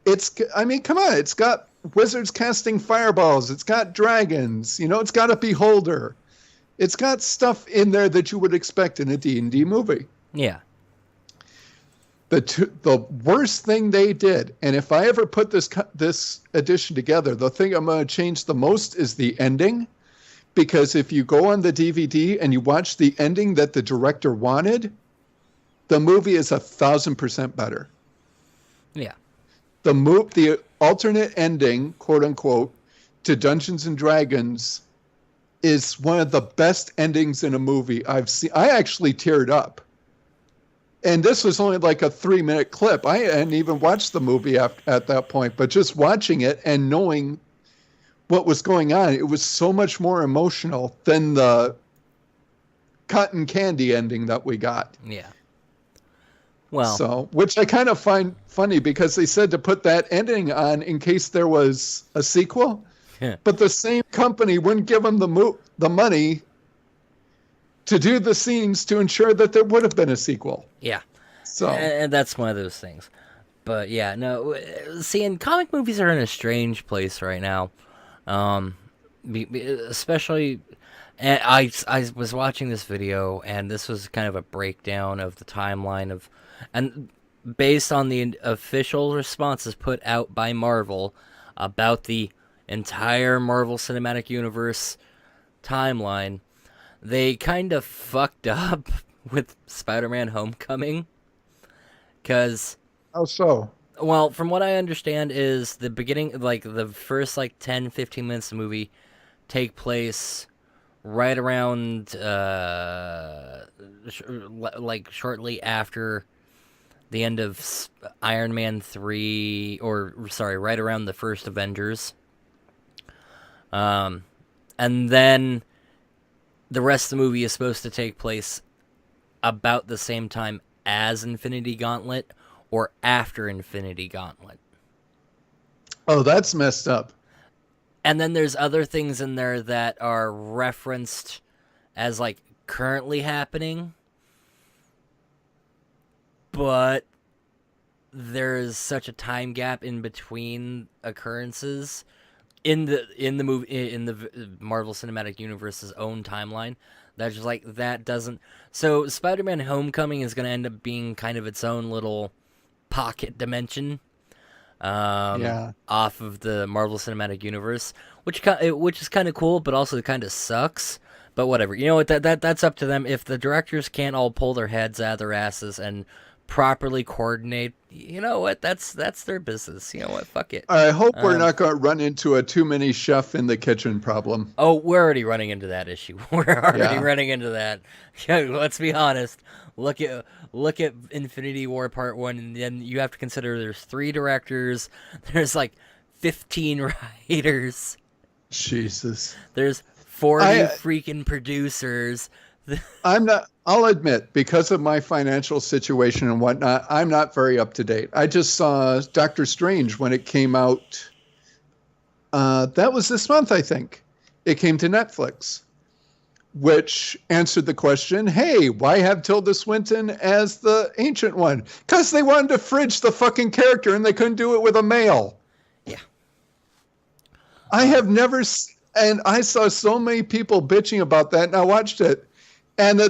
come on, it's got wizards casting fireballs, it's got dragons, it's got a beholder. It's got stuff in there that you would expect in a D&D movie. Yeah. The worst thing they did, and if I ever put this edition together, the thing I'm going to change the most is the ending. Because if you go on the DVD and you watch the ending that the director wanted, the movie is 1,000% better. Yeah. The alternate ending, quote unquote, to Dungeons and Dragons is one of the best endings in a movie I've seen. I actually teared up. And this was only like a 3-minute clip. I hadn't even watched the movie at that point, but just watching it and knowing what was going on, it was so much more emotional than the cotton candy ending that we got. Yeah. Well, so, which I kind of find funny, because they said to put that ending on in case there was a sequel. But the same company wouldn't give them the money to do the scenes to ensure that there would have been a sequel. Yeah. So, and that's one of those things. But yeah, no. And comic movies are in a strange place right now. Especially, and I was watching this video, and this was kind of a breakdown of the timeline and based on the official responses put out by Marvel about the entire Marvel Cinematic Universe timeline, they kind of fucked up with Spider-Man Homecoming. Because... How so? Well, from what I understand is the beginning, like the first 10-15 minutes of the movie take place right around, shortly after the end of Iron Man 3, right around the first Avengers. And then the rest of the movie is supposed to take place about the same time as Infinity Gauntlet or after Infinity Gauntlet. Oh, that's messed up. And then there's other things in there that are referenced as currently happening, but there's such a time gap in between occurrences in the movie, in the Marvel Cinematic Universe's own timeline, that's just that doesn't. So Spider-Man Homecoming is going to end up being kind of its own little pocket dimension off of the Marvel Cinematic Universe, which is kind of cool, but also kind of sucks. But whatever, you know what? That's up to them. If the directors can't all pull their heads out of their asses and properly coordinate, you know what? That's their business. You know what? Fuck it. I hope we're not going to run into a too many chef in the kitchen problem. Oh, we're already running into that issue. We're already running into that. Yeah, let's be honest. Look at Infinity War Part 1, and then you have to consider there's 3 directors. There's 15 writers. Jesus. There's 40 freaking producers. I'll admit, because of my financial situation and whatnot, I'm not very up to date. I just saw Doctor Strange when it came out That was this month, I think. It came to Netflix, which answered the question, hey, why have Tilda Swinton as the Ancient One? Because they wanted to fridge the fucking character and they couldn't do it with a male. Yeah. I have never, and I saw so many people bitching about that, and I watched it. And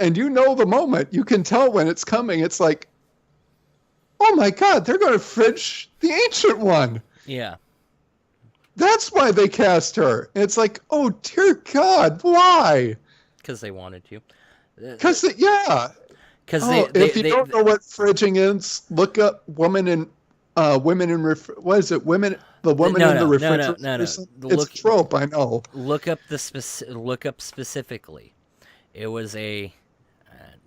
and you know the moment, you can tell when it's coming. It's like, oh my God, they're going to fridge the Ancient One. Yeah. That's why they cast her. It's like, oh dear God, why? Because they wanted to. Yeah. Because if you don't know what fridging is, look up women in women in what is it? Women the woman in the refrigerator. No. It's a trope, I know. Look up specifically. It was a.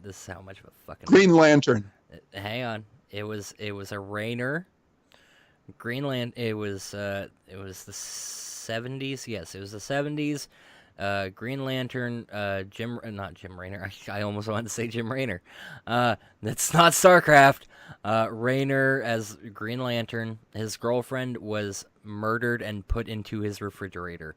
This is how much of a fucking Green Lantern. Hang on. It was a Rainer. Greenland. It was the 70s. Yes, it was the 70s. Green Lantern. Not Jim Raynor. I almost wanted to say Jim Raynor. That's not StarCraft. Raynor as Green Lantern. His girlfriend was murdered and put into his refrigerator.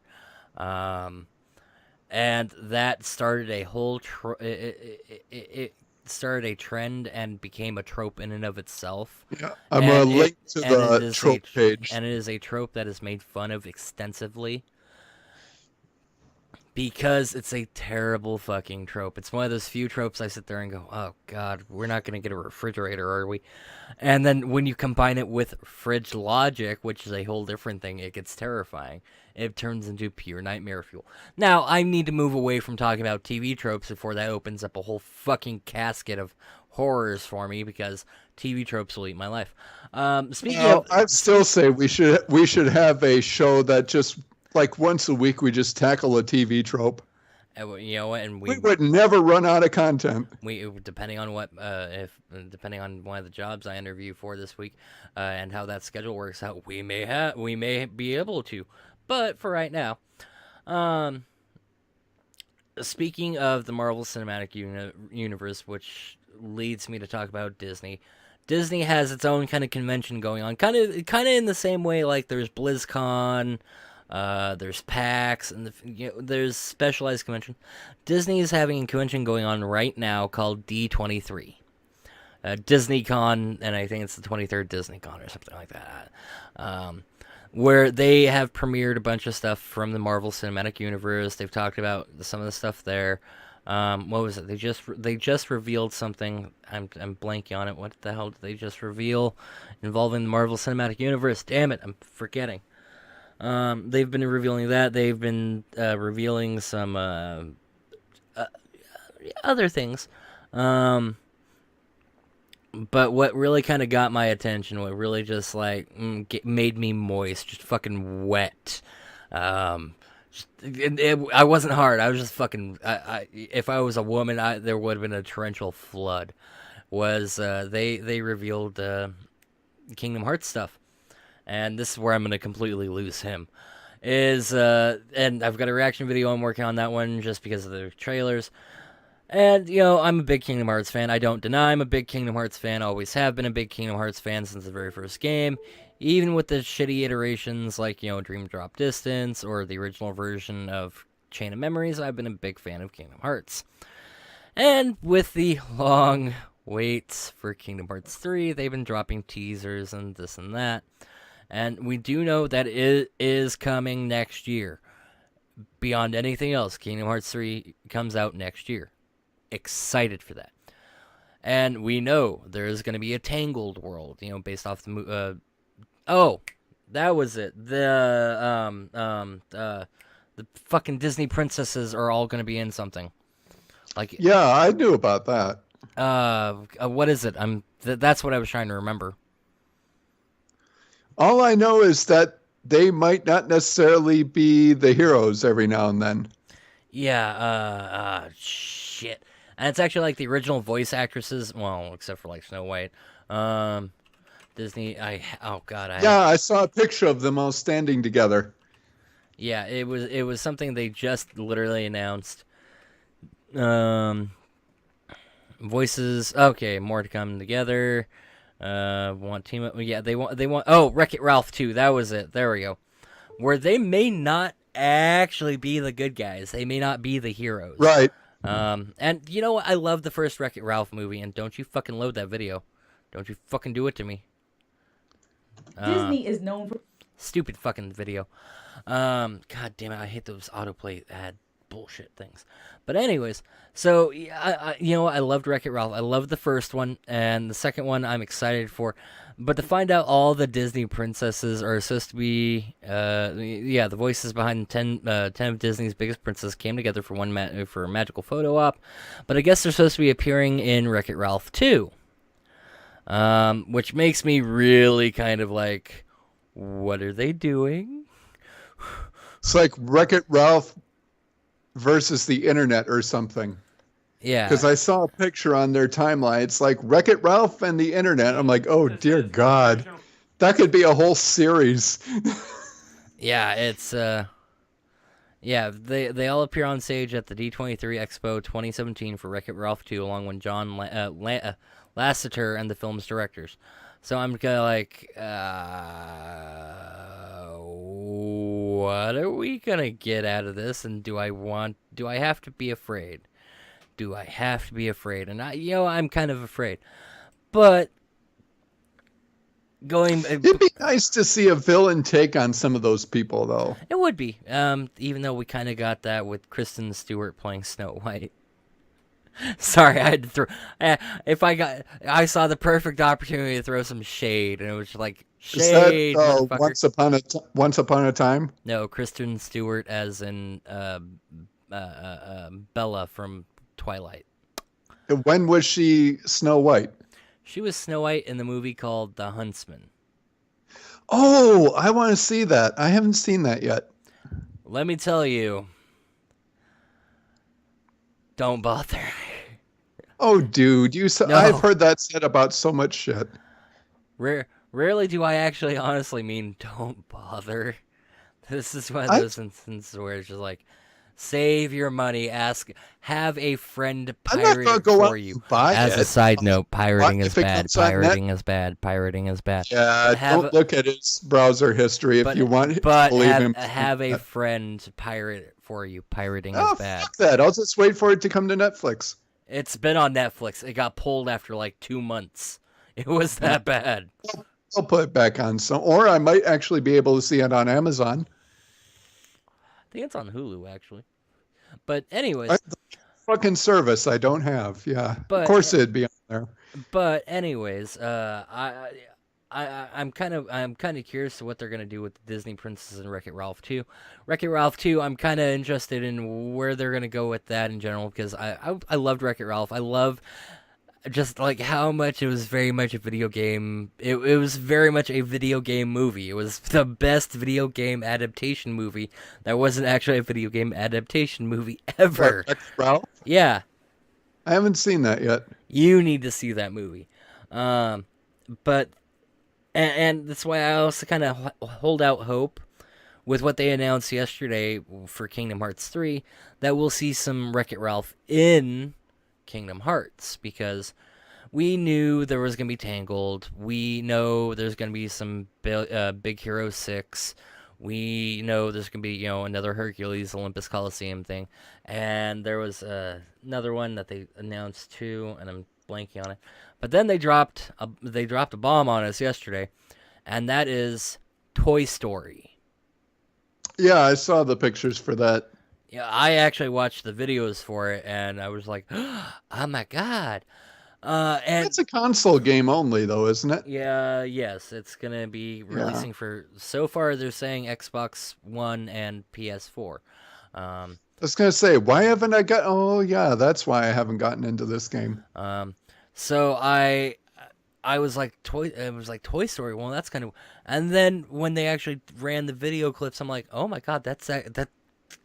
And that started a whole. It started a trend and became a trope in and of itself. Yeah, I'm going to link to the trope page. And it is a trope that is made fun of extensively because it's a terrible fucking trope. It's one of those few tropes I sit there and go, oh God, we're not going to get a refrigerator, are we? And then when you combine it with fridge logic, which is a whole different thing, it gets terrifying. It turns into pure nightmare fuel. Now, I need to move away from talking about TV tropes before that opens up a whole fucking casket of horrors for me, because TV tropes will eat my life. I'd still say we should have a show that just, like, once a week we just tackle a TV trope. You know what? And we would never run out of content. Depending on one of the jobs I interview for this week, and how that schedule works out, we may be able to. But for right now, speaking of the Marvel Cinematic Universe, which leads me to talk about Disney. Disney has its own kind of convention going on, kind of in the same way like there's BlizzCon, there's PAX, and there's specialized convention. Disney is having a convention going on right now called D23. DisneyCon, and I think it's the 23rd DisneyCon or something like that. Where they have premiered a bunch of stuff from the Marvel Cinematic Universe. They've talked about some of the stuff there. What was it? They just revealed something. I'm blanking on it. What the hell did they just reveal involving the Marvel Cinematic Universe? Damn it, I'm forgetting. They've been revealing that. They've been revealing some other things. But what really kind of got my attention, what really just made me moist, just fucking wet. I wasn't hard. I was just fucking. If I was a woman, there would have been a torrential flood. They revealed Kingdom Hearts stuff, and this is where I'm gonna completely lose him. And I've got a reaction video. I'm working on that one just because of the trailers. And, I'm a big Kingdom Hearts fan. I don't deny I'm a big Kingdom Hearts fan. Always have been a big Kingdom Hearts fan since the very first game. Even with the shitty iterations like, Dream Drop Distance or the original version of Chain of Memories, I've been a big fan of Kingdom Hearts. And with the long waits for Kingdom Hearts 3, they've been dropping teasers and this and that. And we do know that it is coming next year. Beyond anything else, Kingdom Hearts 3 comes out next year. Excited for that. And we know there's going to be a Tangled world, based off the that was it. The fucking Disney princesses are all going to be in something. Yeah, I knew about that. What is it? That's what I was trying to remember. All I know is that they might not necessarily be the heroes every now and then. Yeah, shit. And it's actually the original voice actresses, well, except for Snow White. Disney, I saw a picture of them all standing together. Yeah, it was something they just literally announced. Voices, okay, more to come together. Want team up, yeah, they want, oh, Wreck-It Ralph 2, that was it, there we go. where they may not actually be the good guys. They may not be the heroes. Right. And you know what? I love the first Wreck-It Ralph movie, and don't you fucking load that video. Don't you fucking do it to me. Disney is known for stupid fucking video. God damn it, I hate those autoplay ad bullshit things. But anyways, so you know, I loved Wreck-It Ralph. I loved the first one, and the second one I'm excited for. But to find out all the Disney princesses are supposed to be, the voices behind 10 of Disney's biggest princesses came together for for a magical photo op. But I guess they're supposed to be appearing in Wreck-It Ralph 2. Which makes me really kind of like, what are they doing? It's like Wreck-It Ralph versus the internet or something. Yeah. Because I saw a picture on their timeline. It's like Wreck-It Ralph and the internet. I'm like, oh, dear God. That could be a whole series. Yeah, it's... Yeah, they all appear on stage at the D23 Expo 2017 for Wreck-It Ralph 2, along with John Lasseter and the film's directors. So I'm kind of like, what are we gonna get out of this? And do I have to be afraid? Do I have to be afraid? And I'm kind of afraid. But it'd be nice to see a villain take on some of those people, though. It would be, even though we kind of got that with Kristen Stewart playing Snow White. Sorry, I had to throw. I saw the perfect opportunity to throw some shade, and it was like shade. Is that Once Upon a Time? No, Kristen Stewart as in Bella from Twilight. When was she Snow White? She was Snow White in the movie called The Huntsman. Oh, I want to see that. I haven't seen that yet. Let me tell you, don't bother. Oh, dude, no. I've heard that said about so much shit. Rarely do I actually honestly mean don't bother. This is one of those instances where it's just like, save your money. Have a friend pirate it for you. As a side note, pirating is bad. Pirating is bad. Pirating is bad. Yeah, don't look at his browser history if you want. But have a friend pirate it for you. Pirating is bad. Fuck that. I'll just wait for it to come to Netflix. It's been on Netflix. It got pulled after like 2 months. It was that bad. I'll put it back on or I might actually be able to see it on Amazon. I think it's on Hulu, actually. But anyways, fucking service I don't have. Yeah, but, of course it'd be on there. But anyways, I'm kind of curious to what they're gonna do with the Disney Princess and Wreck-It Ralph 2. Wreck-It Ralph 2, I'm kind of interested in where they're gonna go with that in general, because I loved Wreck-It Ralph. I love just like how much it was very much a video game. It was very much a video game movie. It was the best video game adaptation movie that wasn't actually a video game adaptation movie ever. Wreck-It Ralph? Yeah. I haven't seen that yet. You need to see that movie. But and that's why I also kind of hold out hope with what they announced yesterday for Kingdom Hearts 3 that we'll see some Wreck-It Ralph in Kingdom Hearts, because we knew there was going to be Tangled. We know there's going to be some Big Hero 6. We know there's going to be, another Hercules Olympus Coliseum thing. And there was another one that they announced too, and I'm blanking on it. But then they dropped a bomb on us yesterday, and that is Toy Story. Yeah, I saw the pictures for that. Yeah, I actually watched the videos for it, and I was like, oh my god. And it's a console game only, though, isn't it? Yeah, yes. It's going to be releasing for, so far they're saying Xbox One and PS4. I was going to say, why haven't I got, oh yeah, that's why I haven't gotten into this game. So I was like, Toy Story, well, that's kind of, and then when they actually ran the video clips, I'm like, oh my god, that's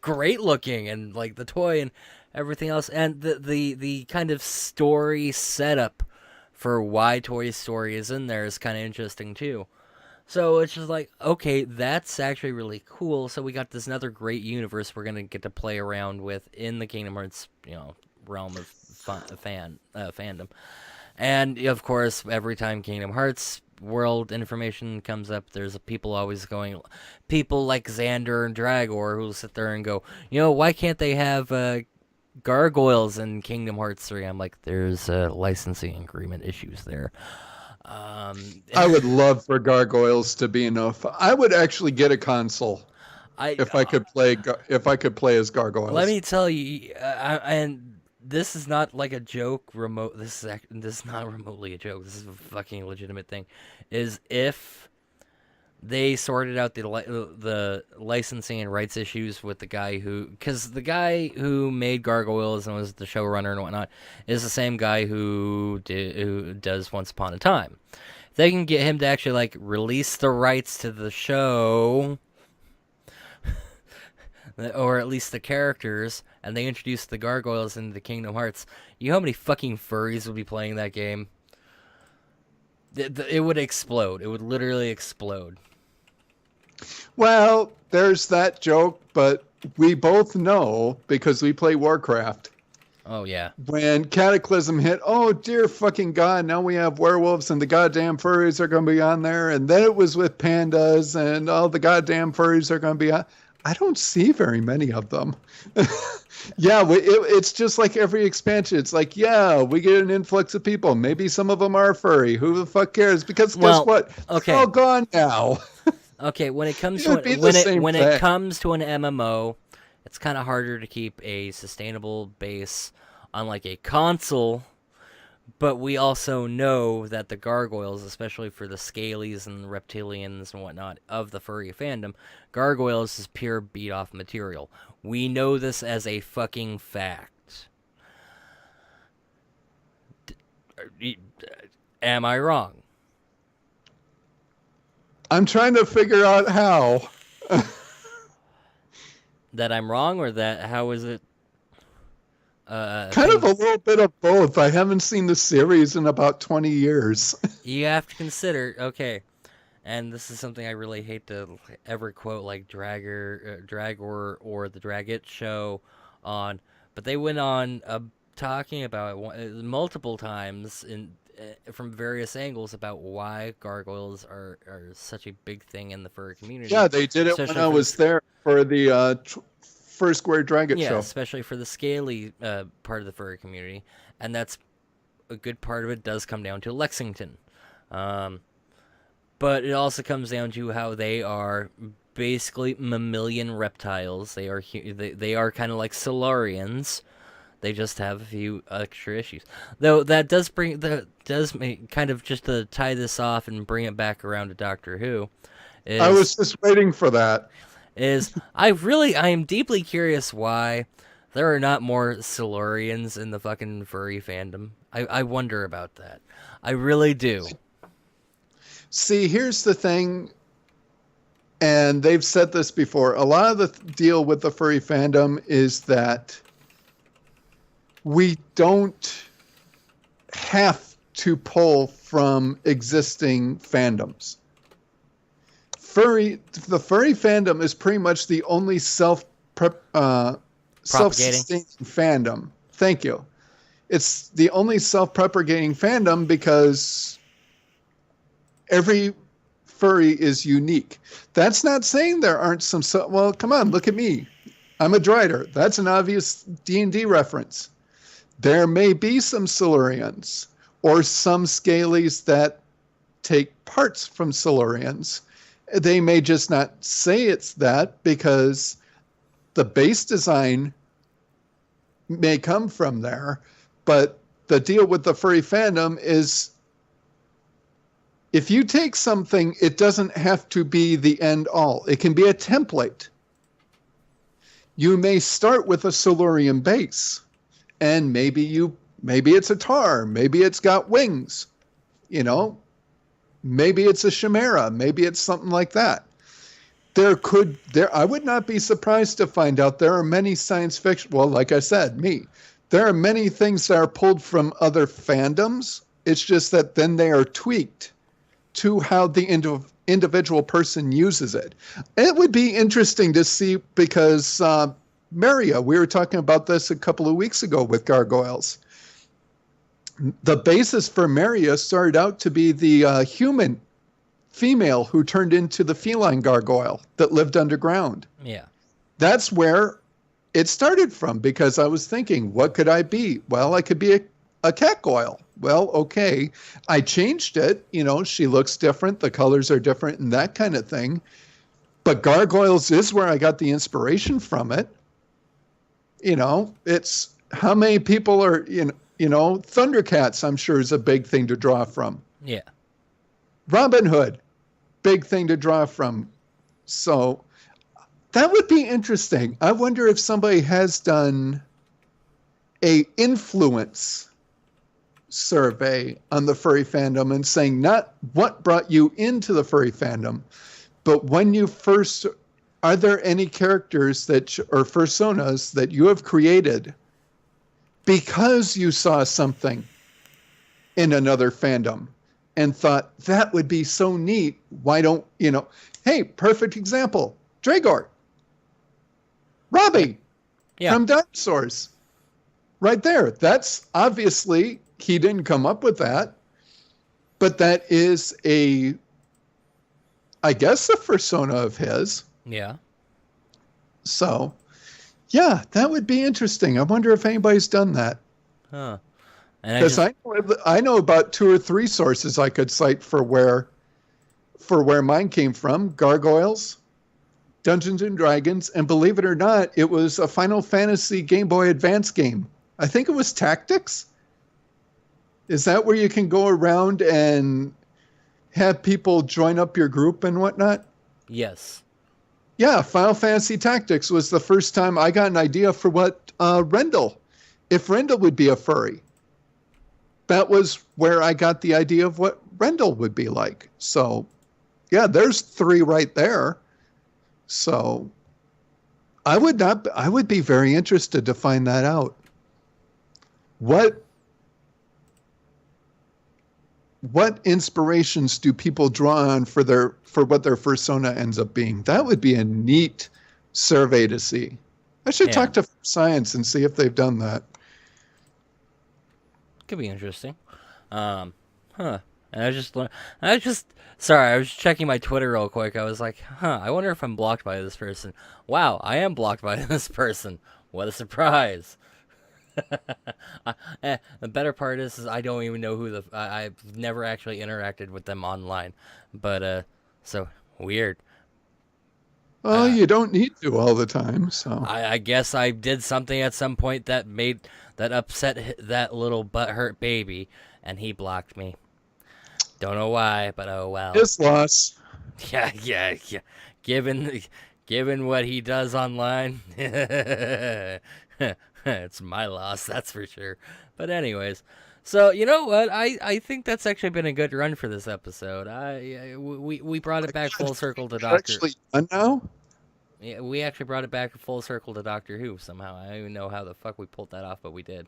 great looking, and like the toy and everything else, and the kind of story setup for why Toy Story is in there is kind of interesting too. So it's just like, okay, that's actually really cool. So we got this another great universe we're gonna get to play around with in the Kingdom Hearts, realm of fandom. And of course, every time Kingdom Hearts world information comes up, there's people always going, people like Xander and Dragor who'll sit there and go, why can't they have gargoyles in Kingdom Hearts 3? I'm like, there's licensing agreement issues there. I would love for gargoyles to be enough. I would actually get a console if I could play as gargoyles. Let me tell you, and this is not like a joke. This is not remotely a joke. This is a fucking legitimate thing. Is if they sorted out the licensing and rights issues with the guy because the guy who made Gargoyles and was the showrunner and whatnot is the same guy who does Once Upon a Time. If they can get him to actually release the rights to the show, or at least the characters, and they introduce the gargoyles into the Kingdom Hearts, you know how many fucking furries would be playing that game? It would explode. It would literally explode. Well, there's that joke, but we both know, because we play Warcraft. Oh, yeah. When Cataclysm hit, oh, dear fucking God, now we have werewolves and the goddamn furries are going to be on there. And then it was with pandas and all the goddamn furries are going to be on. I don't see very many of them. Yeah, it's just like every expansion. It's like, yeah, we get an influx of people. Maybe some of them are furry. Who the fuck cares? Because guess what? Okay. It's all gone now. Okay, when it comes to it comes to an MMO, it's kind of harder to keep a sustainable base on like a console. But we also know that the gargoyles, especially for the Scalies and reptilians and whatnot of the furry fandom, gargoyles is pure beat-off material. We know this as a fucking fact. Am I wrong? I'm trying to figure out how. That I'm wrong, or that how is it? Kind of a little bit of both. I haven't seen the series in about 20 years. You have to consider, okay, and this is something I really hate to ever quote, like Dragor or the Dragit show on, but they went on talking about it multiple times from various angles about why gargoyles are such a big thing in the furry community. Yeah, they did it when I was there for the first Square Dragon show. Yeah, especially for the scaly part of the furry community, and that's a good part of it does come down to Lexington, but it also comes down to how they are basically mammalian reptiles. They are kind of like Silurians. They just have a few extra issues, though. That does make kind of, just to tie this off and bring it back around to Doctor Who. I was just waiting for that. I am deeply curious why there are not more Silurians in the fucking furry fandom. I wonder about that. I really do. See, here's the thing, and they've said this before. A lot of the deal with the furry fandom is that we don't have to pull from existing fandoms. The furry fandom is pretty much the only self-sustaining fandom. Thank you. It's the only self-propagating fandom because every furry is unique. That's not saying there aren't some. Well, come on, look at me. I'm a Drider. That's an obvious D&D reference. There may be some Silurians or some Scalies that take parts from Silurians. They may just not say it's that because the base design may come from there. But the deal with the furry fandom is if you take something, it doesn't have to be the end all. It can be a template. You may start with a Silurian base, and maybe it's a tar, maybe it's got wings, maybe it's a chimera, maybe it's something like that. I would not be surprised to find out there are many science fiction, well, like I said, there are many things that are pulled from other fandoms. It's just that then they are tweaked to how the individual person uses it. It would be interesting to see because Maria, we were talking about this a couple of weeks ago with gargoyles. the basis for Maria started out to be the human female who turned into the feline gargoyle that lived underground. Yeah. That's where it started from, because I was thinking, what could I be? Well, I could be a cat goyle. Well, okay. I changed it. She looks different. The colors are different and that kind of thing. But gargoyles is where I got the inspiration from it. It's how many people are, Thundercats, I'm sure, is a big thing to draw from. Yeah. Robin Hood, big thing to draw from. So that would be interesting. I wonder if somebody has done a influence survey on the furry fandom and saying not what brought you into the furry fandom, but when you first, are there any characters or personas that you have created because you saw something in another fandom and thought that would be so neat? Why don't, hey, perfect example, Dragor. Robbie from Dinosaurs. Right there. That's obviously, he didn't come up with that, but that is I guess a persona of his. Yeah. So, yeah, that would be interesting. I wonder if anybody's done that. Huh. Because I know about 2 or 3 sources I could cite for where mine came from. Gargoyles, Dungeons and Dragons, and believe it or not, it was a Final Fantasy Game Boy Advance game. I think it was Tactics. Is that where you can go around and have people join up your group and whatnot? Yes. Yeah, Final Fantasy Tactics was the first time I got an idea for what if Rendell would be a furry. That was where I got the idea of what Rendell would be like. So, yeah, there's 3 right there. So, I would be very interested to find that out. What inspirations do people draw on for what their persona ends up being? That would be a neat survey to see. I should talk to Science and see if they've done that. Could be interesting. And I was checking my Twitter real quick. I was like, I wonder if I'm blocked by this person. Wow, I am blocked by this person. What a surprise. The better part is I don't even know who I've never actually interacted with them online, but so weird. Well, you don't need to all the time, so I guess I did something at some point that upset that little butthurt baby, and he blocked me. Don't know why, but oh well. His loss. Yeah. Given what he does online. It's my loss, that's for sure. But anyways, so you know what? I think that's actually been a good run for this episode. We brought it back full circle to Doctor. Actually done now? Yeah, we actually brought it back full circle to Doctor Who somehow. I don't even know how the fuck we pulled that off, but we did.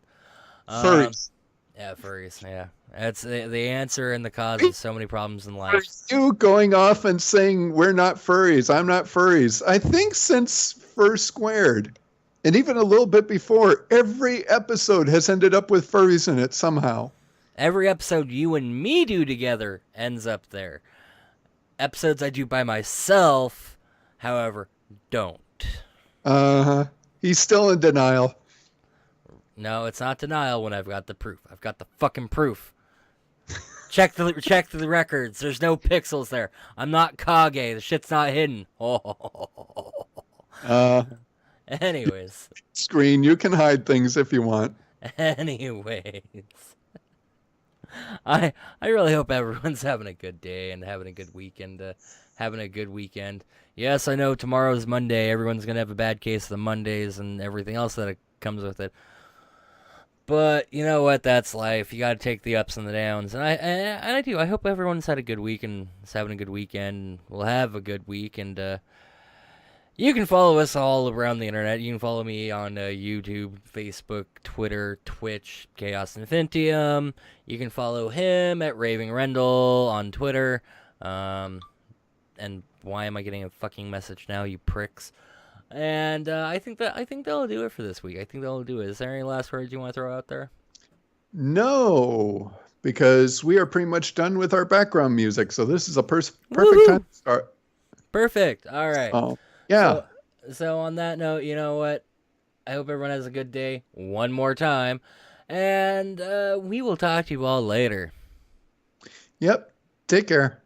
Furries. Yeah, furries. Yeah, that's the answer and the cause of so many problems in life. Are you going off and saying we're not furries? I'm not furries. I think since Fur Squared. And even a little bit before, every episode has ended up with furries in it somehow. Every episode you and me do together ends up there. Episodes I do by myself, however, don't. He's still in denial. No, it's not denial when I've got the proof. I've got the fucking proof. Check the records. There's no pixels there. I'm not Kage. The shit's not hidden. Anyways. Screen, you can hide things if you want. Anyways. I really hope everyone's having a good day and having a good weekend. Yes, I know tomorrow's Monday. Everyone's going to have a bad case of the Mondays and everything else that comes with it. But you know what? That's life. You got to take the ups and the downs. And I do. I hope everyone's had a good week and is having a good weekend. We'll have a good week. And you can follow us all around the internet. You can follow me on YouTube, Facebook, Twitter, Twitch, ChaosInfintium. You can follow him at Raving Rendell on Twitter. And why am I getting a fucking message now, you pricks? And I think that'll do it for this week. I think that'll do it. Is there any last words you want to throw out there? No, because we are pretty much done with our background music. So this is a perfect Woohoo! time to start. Perfect. All right. Oh, yeah. So on that note, you know what? I hope everyone has a good day one more time. And we will talk to you all later. Yep. Take care.